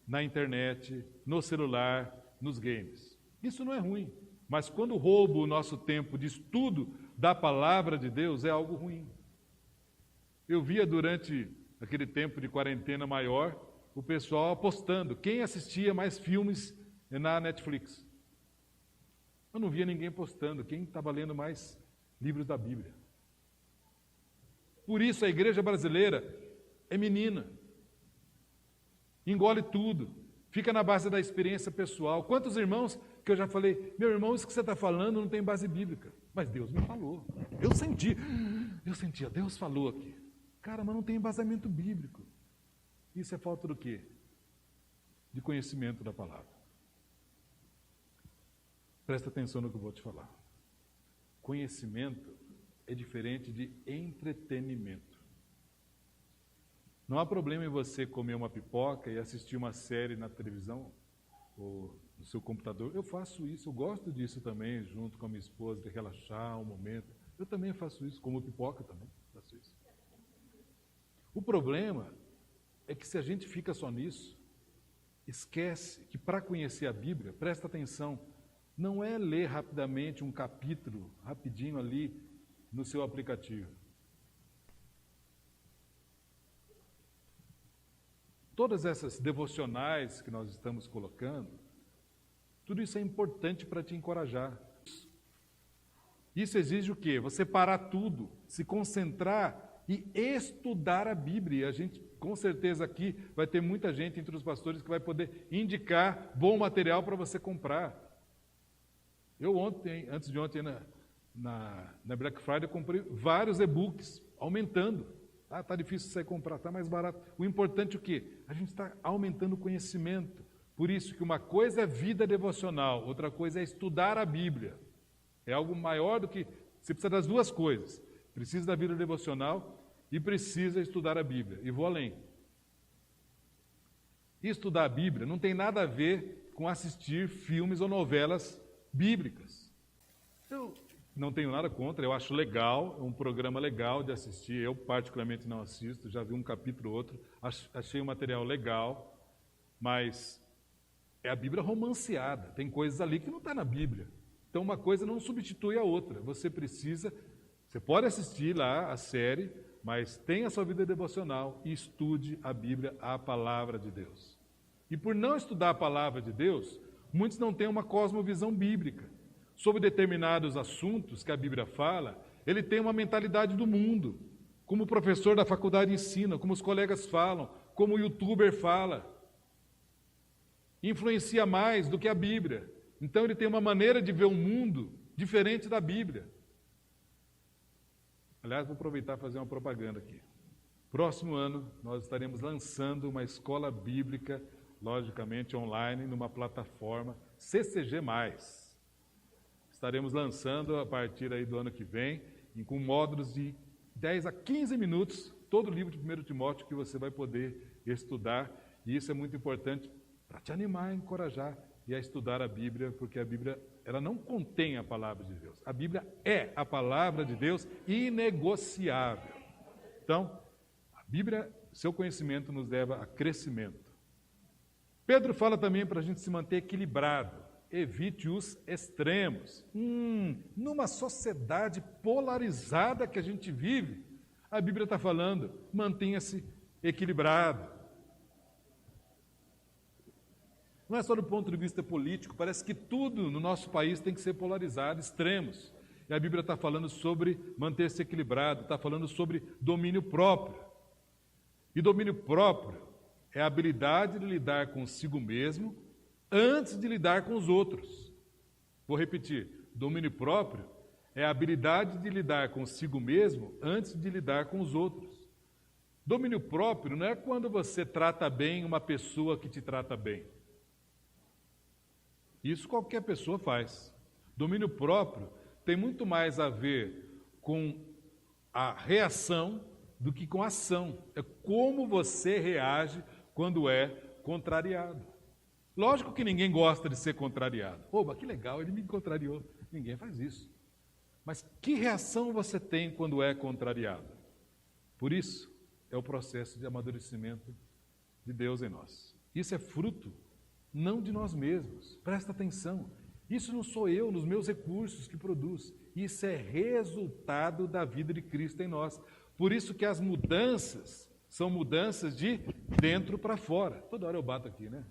na internet, no celular, nos games. Isso não é ruim, mas quando rouba o nosso tempo de estudo da palavra de Deus, é algo ruim. Eu via durante aquele tempo de quarentena maior, o pessoal apostando quem assistia mais filmes na Netflix. Eu não via ninguém postando quem estava lendo mais livros da Bíblia. Por isso a igreja brasileira é menina, engole tudo, fica na base da experiência pessoal. Quantos irmãos que eu já falei, meu irmão, isso que você está falando não tem base bíblica, mas Deus me falou, eu sentia, Deus falou aqui. Cara, mas não tem embasamento bíblico. Isso é falta do quê? De conhecimento da palavra. Presta atenção no que eu vou te falar. Conhecimento é diferente de entretenimento. Não há problema em você comer uma pipoca e assistir uma série na televisão ou no seu computador. Eu faço isso, eu gosto disso também, junto com a minha esposa, de relaxar um momento. Eu também faço isso, como pipoca também faço isso. O problema é que se a gente fica só nisso, esquece que para conhecer a Bíblia, presta atenção, não é ler rapidamente um capítulo, rapidinho ali, no seu aplicativo. Todas essas devocionais que nós estamos colocando, tudo isso é importante para te encorajar. Isso exige o quê? Você parar tudo, se concentrar e estudar a Bíblia. A gente, com certeza aqui, vai ter muita gente entre os pastores que vai poder indicar bom material para você comprar. Eu ontem, antes de ontem, na Black Friday, eu comprei vários e-books, aumentando. Está difícil você comprar, está mais barato. O importante é o quê? A gente está aumentando o conhecimento. Por isso que uma coisa é vida devocional, outra coisa é estudar a Bíblia. É algo maior do que... Você precisa das duas coisas. Precisa da vida devocional e precisa estudar a Bíblia. E vou além. Estudar a Bíblia não tem nada a ver com assistir filmes ou novelas bíblicas. Eu não tenho nada contra, eu acho legal, é um programa legal de assistir. Eu, particularmente, não assisto, já vi um capítulo ou outro, achei o material legal, mas é a Bíblia romanceada. Tem coisas ali que não está na Bíblia. Então, uma coisa não substitui a outra. Você pode assistir lá a série, mas tenha a sua vida devocional e estude a Bíblia, a palavra de Deus. E por não estudar a palavra de Deus, muitos não têm uma cosmovisão bíblica. Sobre determinados assuntos que a Bíblia fala, ele tem uma mentalidade do mundo, como o professor da faculdade ensina, como os colegas falam, como o youtuber fala. Influencia mais do que a Bíblia. Então ele tem uma maneira de ver o mundo diferente da Bíblia. Aliás, vou aproveitar e fazer uma propaganda aqui. Próximo ano, nós estaremos lançando uma escola bíblica, logicamente online, numa plataforma CCG+. Estaremos lançando a partir aí do ano que vem, com módulos de 10 a 15 minutos, todo o livro de 1 Timóteo que você vai poder estudar. E isso é muito importante para te animar, encorajar e a estudar a Bíblia, porque a Bíblia ela não contém a palavra de Deus. A Bíblia é a palavra de Deus inegociável. Então, a Bíblia, seu conhecimento nos leva a crescimento. Pedro fala também para a gente se manter equilibrado. Evite os extremos. Numa sociedade polarizada que a gente vive, a Bíblia está falando, mantenha-se equilibrado. Não é só do ponto de vista político, parece que tudo no nosso país tem que ser polarizado, extremos. E a Bíblia está falando sobre manter-se equilibrado, está falando sobre domínio próprio. E domínio próprio é a habilidade de lidar consigo mesmo antes de lidar com os outros. Vou repetir, domínio próprio é a habilidade de lidar consigo mesmo antes de lidar com os outros. Domínio próprio não é quando você trata bem uma pessoa que te trata bem. Isso qualquer pessoa faz. Domínio próprio tem muito mais a ver com a reação do que com a ação. É como você reage quando é contrariado. Lógico que ninguém gosta de ser contrariado. Oba, que legal, ele me contrariou. Ninguém faz isso. Mas que reação você tem quando é contrariado? Por isso, é o processo de amadurecimento de Deus em nós. Isso é fruto não de nós mesmos. Presta atenção. Isso não sou eu, nos meus recursos que produz. Isso é resultado da vida de Cristo em nós. Por isso que as mudanças são mudanças de dentro para fora. Toda hora eu bato aqui, né?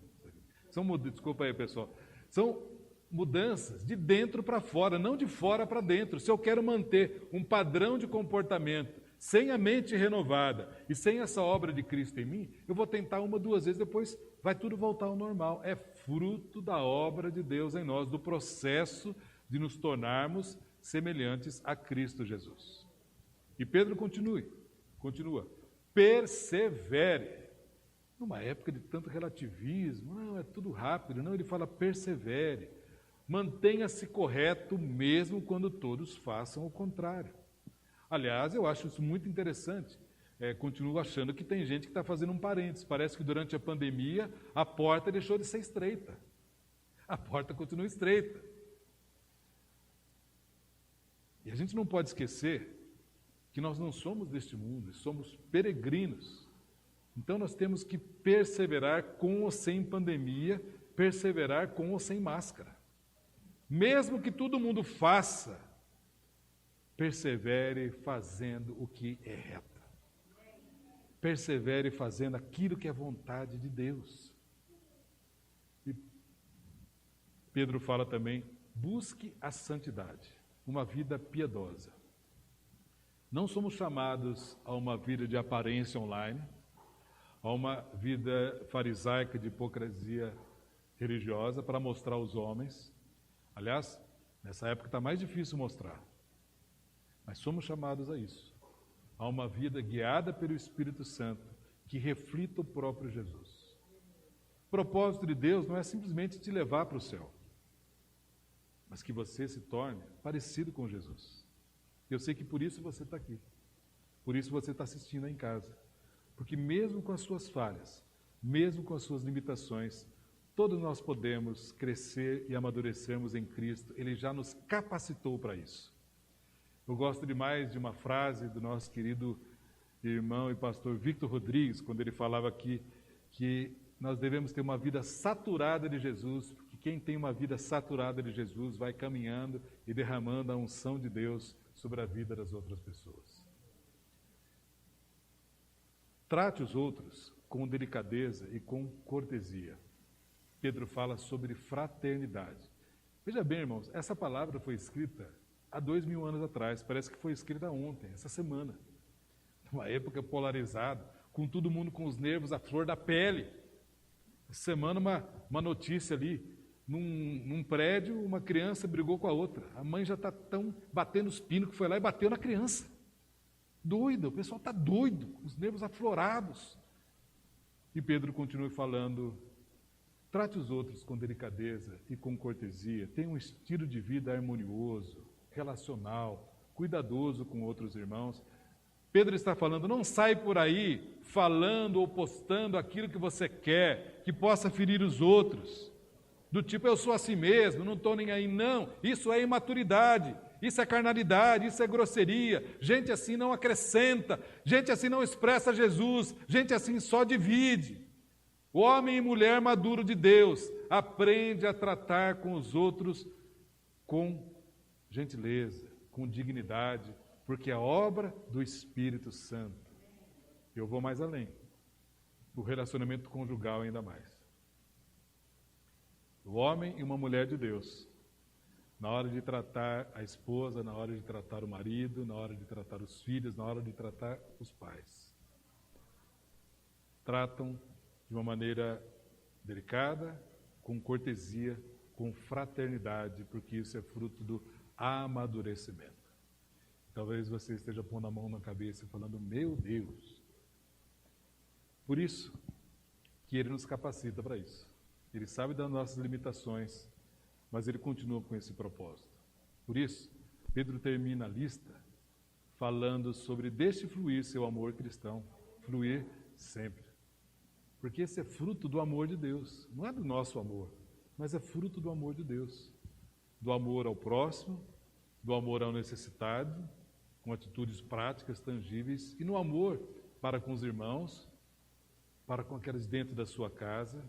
Desculpa aí, pessoal. São mudanças de dentro para fora, não de fora para dentro. Se eu quero manter um padrão de comportamento sem a mente renovada e sem essa obra de Cristo em mim, eu vou tentar uma, duas vezes, depois vai tudo voltar ao normal. É fruto da obra de Deus em nós, do processo de nos tornarmos semelhantes a Cristo Jesus. E Pedro continua. Persevere. Numa época de tanto relativismo, não, é tudo rápido, não, ele fala persevere. Mantenha-se correto mesmo quando todos façam o contrário. Aliás, eu acho isso muito interessante. Continuo achando que tem gente que está fazendo um parênteses. Parece que durante a pandemia a porta deixou de ser estreita. A porta continua estreita. E a gente não pode esquecer que nós não somos deste mundo, somos peregrinos. Então nós temos que perseverar com ou sem pandemia, perseverar com ou sem máscara. Mesmo que todo mundo faça, persevere fazendo o que é reto. Persevere fazendo aquilo que é vontade de Deus. E Pedro fala também, busque a santidade, uma vida piedosa. Não somos chamados a uma vida de aparência online, a uma vida farisaica de hipocrisia religiosa para mostrar aos homens. Aliás, nessa época está mais difícil mostrar. Mas somos chamados a isso. A uma vida guiada pelo Espírito Santo, que reflita o próprio Jesus. O propósito de Deus não é simplesmente te levar para o céu, mas que você se torne parecido com Jesus. Eu sei que por isso você está aqui. Por isso você está assistindo aí em casa. Porque mesmo com as suas falhas, mesmo com as suas limitações, todos nós podemos crescer e amadurecermos em Cristo. Ele já nos capacitou para isso. Eu gosto demais de uma frase do nosso querido irmão e pastor Victor Rodrigues, quando ele falava aqui que nós devemos ter uma vida saturada de Jesus, porque quem tem uma vida saturada de Jesus vai caminhando e derramando a unção de Deus sobre a vida das outras pessoas. Trate os outros com delicadeza e com cortesia. Pedro fala sobre fraternidade. Veja bem, irmãos, essa palavra foi escrita há 2000 anos atrás, parece que foi escrita ontem, essa semana. Uma época polarizada, com todo mundo com os nervos à flor da pele. Essa semana uma notícia ali, num prédio, uma criança brigou com a outra. A mãe já está tão batendo os pinos que foi lá e bateu na criança. Doida, o pessoal está doido, com os nervos aflorados. E Pedro continua falando: trate os outros com delicadeza e com cortesia, tenha um estilo de vida harmonioso, relacional, cuidadoso com outros irmãos. Pedro está falando, não sai por aí falando ou postando aquilo que você quer, que possa ferir os outros. Do tipo, eu sou assim mesmo, não estou nem aí. Não, isso é imaturidade, isso é carnalidade, isso é grosseria. Gente assim não acrescenta, gente assim não expressa Jesus, gente assim só divide. O homem e mulher maduro de Deus aprende a tratar com os outros com gentileza, com dignidade, porque é a obra do Espírito Santo. Eu vou mais além. O relacionamento conjugal ainda mais. O homem e uma mulher de Deus, na hora de tratar a esposa, na hora de tratar o marido, na hora de tratar os filhos, na hora de tratar os pais, tratam de uma maneira delicada, com cortesia, com fraternidade, porque isso é fruto do amadurecimento. Talvez você esteja pondo a mão na cabeça e falando, meu Deus. Por isso que Ele nos capacita para isso. Ele sabe das nossas limitações, mas Ele continua com esse propósito. Por isso, Pedro termina a lista falando sobre deixe fluir seu amor cristão, fluir sempre. Porque esse é fruto do amor de Deus, não é do nosso amor, mas é fruto do amor de Deus. Do amor ao próximo, do amor ao necessitado, com atitudes práticas, tangíveis, e no amor para com os irmãos, para com aqueles dentro da sua casa,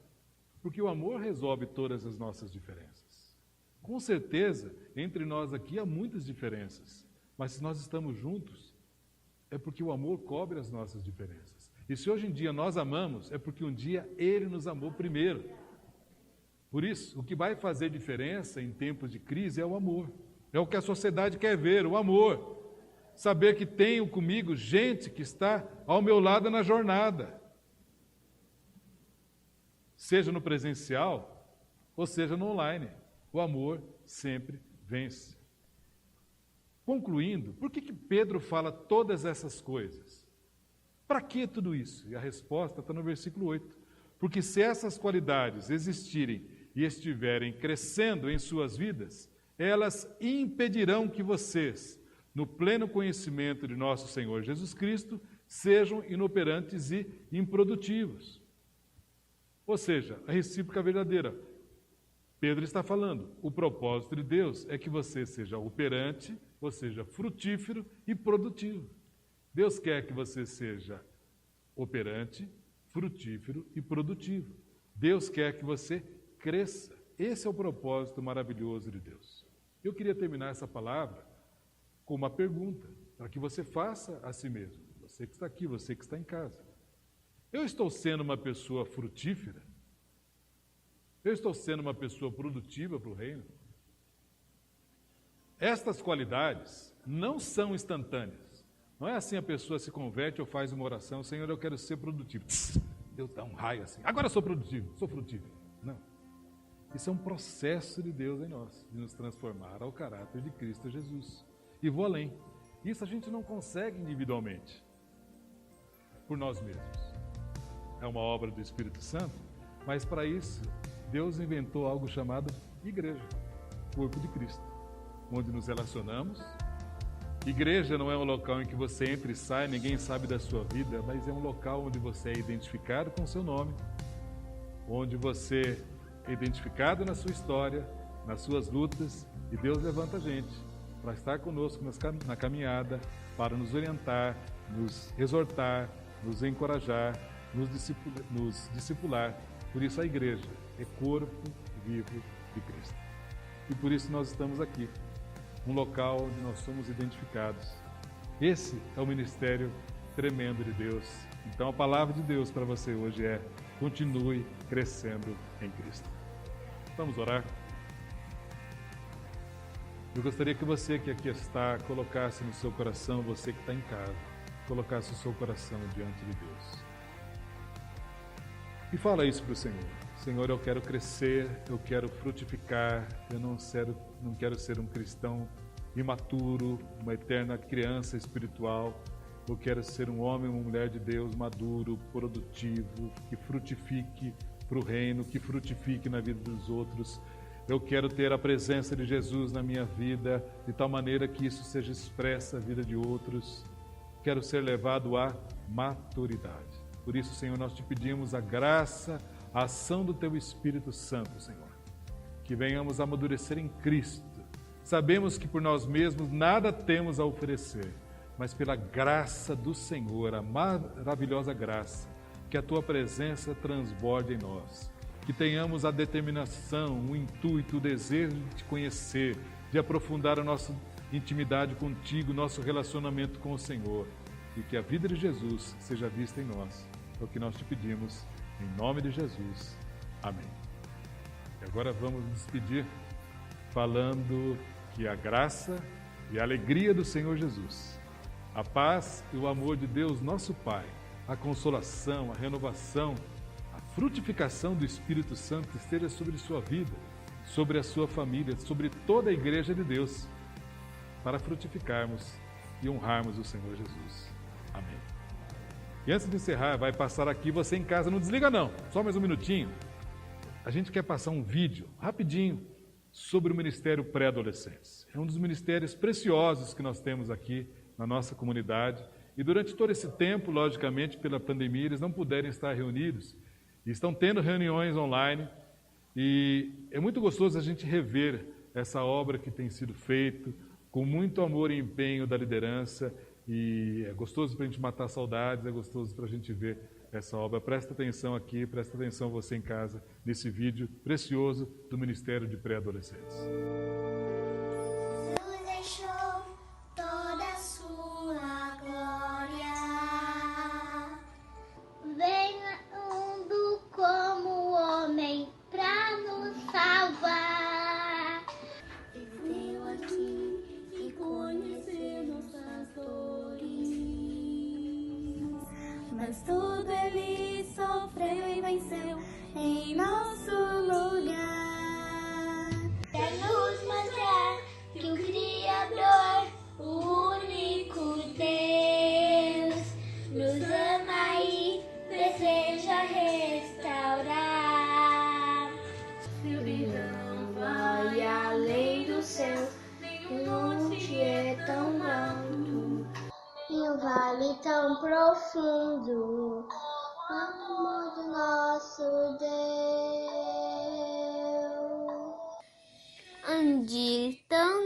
porque o amor resolve todas as nossas diferenças. Com certeza, entre nós aqui há muitas diferenças, mas se nós estamos juntos, é porque o amor cobre as nossas diferenças. E se hoje em dia nós amamos, é porque um dia Ele nos amou primeiro. Por isso, o que vai fazer diferença em tempos de crise é o amor. É o que a sociedade quer ver, o amor. Saber que tenho comigo gente que está ao meu lado na jornada. Seja no presencial, ou seja no online. O amor sempre vence. Concluindo, por que Pedro fala todas essas coisas? Para que tudo isso? E a resposta está no versículo 8. Porque se essas qualidades existirem e estiverem crescendo em suas vidas, elas impedirão que vocês, no pleno conhecimento de nosso Senhor Jesus Cristo, sejam inoperantes e improdutivos. Ou seja, a recíproca verdadeira. Pedro está falando, o propósito de Deus é que você seja operante, ou seja, frutífero e produtivo. Deus quer que você seja operante, frutífero e produtivo. Deus quer que você cresça. Esse é o propósito maravilhoso de Deus. Eu queria terminar essa palavra com uma pergunta, para que você faça a si mesmo. Você que está aqui, você que está em casa. Eu estou sendo uma pessoa frutífera? Eu estou sendo uma pessoa produtiva para o reino? Estas qualidades não são instantâneas. Não é assim a pessoa se converte ou faz uma oração, Senhor, eu quero ser produtivo. Deus dá um raio assim, agora eu sou produtivo, sou frutífero. Não. Isso é um processo de Deus em nós, de nos transformar ao caráter de Cristo Jesus. E vou além. Isso a gente não consegue individualmente, por nós mesmos. É uma obra do Espírito Santo, mas para isso, Deus inventou algo chamado igreja, corpo de Cristo, onde nos relacionamos. Igreja não é um local em que você entra e sai, ninguém sabe da sua vida, mas é um local onde você é identificado com o seu nome, onde você identificado na sua história, nas suas lutas, e Deus levanta a gente para estar conosco na caminhada, para nos orientar, nos exortar, nos encorajar, nos discipular. Por isso a igreja é corpo vivo de Cristo. E por isso nós estamos aqui, um local onde nós somos identificados. Esse é o ministério tremendo de Deus. Então a palavra de Deus para você hoje é: continue crescendo em Cristo. Vamos orar? Eu gostaria que você que aqui está colocasse no seu coração, você que está em casa, colocasse o seu coração diante de Deus. E fala isso para o Senhor. Senhor, eu quero crescer, eu quero frutificar, eu não quero ser um cristão imaturo, uma eterna criança espiritual. Eu quero ser um homem, uma mulher de Deus maduro, produtivo, que frutifique para o reino, que frutifique na vida dos outros. Eu quero ter a presença de Jesus na minha vida, de tal maneira que isso seja expresso na vida de outros. Quero ser levado à maturidade. Por isso, Senhor, nós te pedimos a graça, a ação do Teu Espírito Santo, Senhor. Que venhamos a amadurecer em Cristo. Sabemos que por nós mesmos nada temos a oferecer, mas pela graça do Senhor, a maravilhosa graça, que a Tua presença transborde em nós. Que tenhamos a determinação, o intuito, o desejo de Te conhecer, de aprofundar a nossa intimidade contigo, nosso relacionamento com o Senhor. E que a vida de Jesus seja vista em nós. É o que nós te pedimos, em nome de Jesus. Amém. E agora vamos nos despedir falando que a graça e a alegria do Senhor Jesus, a paz e o amor de Deus, nosso Pai, a consolação, a renovação, a frutificação do Espírito Santo esteja sobre sua vida, sobre a sua família, sobre toda a igreja de Deus, para frutificarmos e honrarmos o Senhor Jesus. Amém. E antes de encerrar, vai passar aqui, você em casa, não desliga não, só mais um minutinho. A gente quer passar um vídeo, rapidinho, sobre o Ministério Pré-Adolescentes. É um dos ministérios preciosos que nós temos aqui na nossa comunidade. E durante todo esse tempo, logicamente, pela pandemia, eles não puderam estar reunidos. E estão tendo reuniões online. E é muito gostoso a gente rever essa obra que tem sido feita, com muito amor e empenho da liderança. E é gostoso para a gente matar saudades, é gostoso para a gente ver essa obra. Presta atenção aqui, presta atenção você em casa, nesse vídeo precioso do Ministério de Pré-Adolescentes. Deus deixou toda a sua glória. Venha mundo como homem pra nos salvar. Veio aqui e conhecer nossas dores. Mas tudo ele sofreu e venceu em nosso lugar. Quer nos mostrar que o Criador, o único Deus, nos ama e deseja restaurar. Seu perdão vai além do céu, nenhum monte é tão alto e um vale tão profundo. O amor do nosso Deus. Onde estão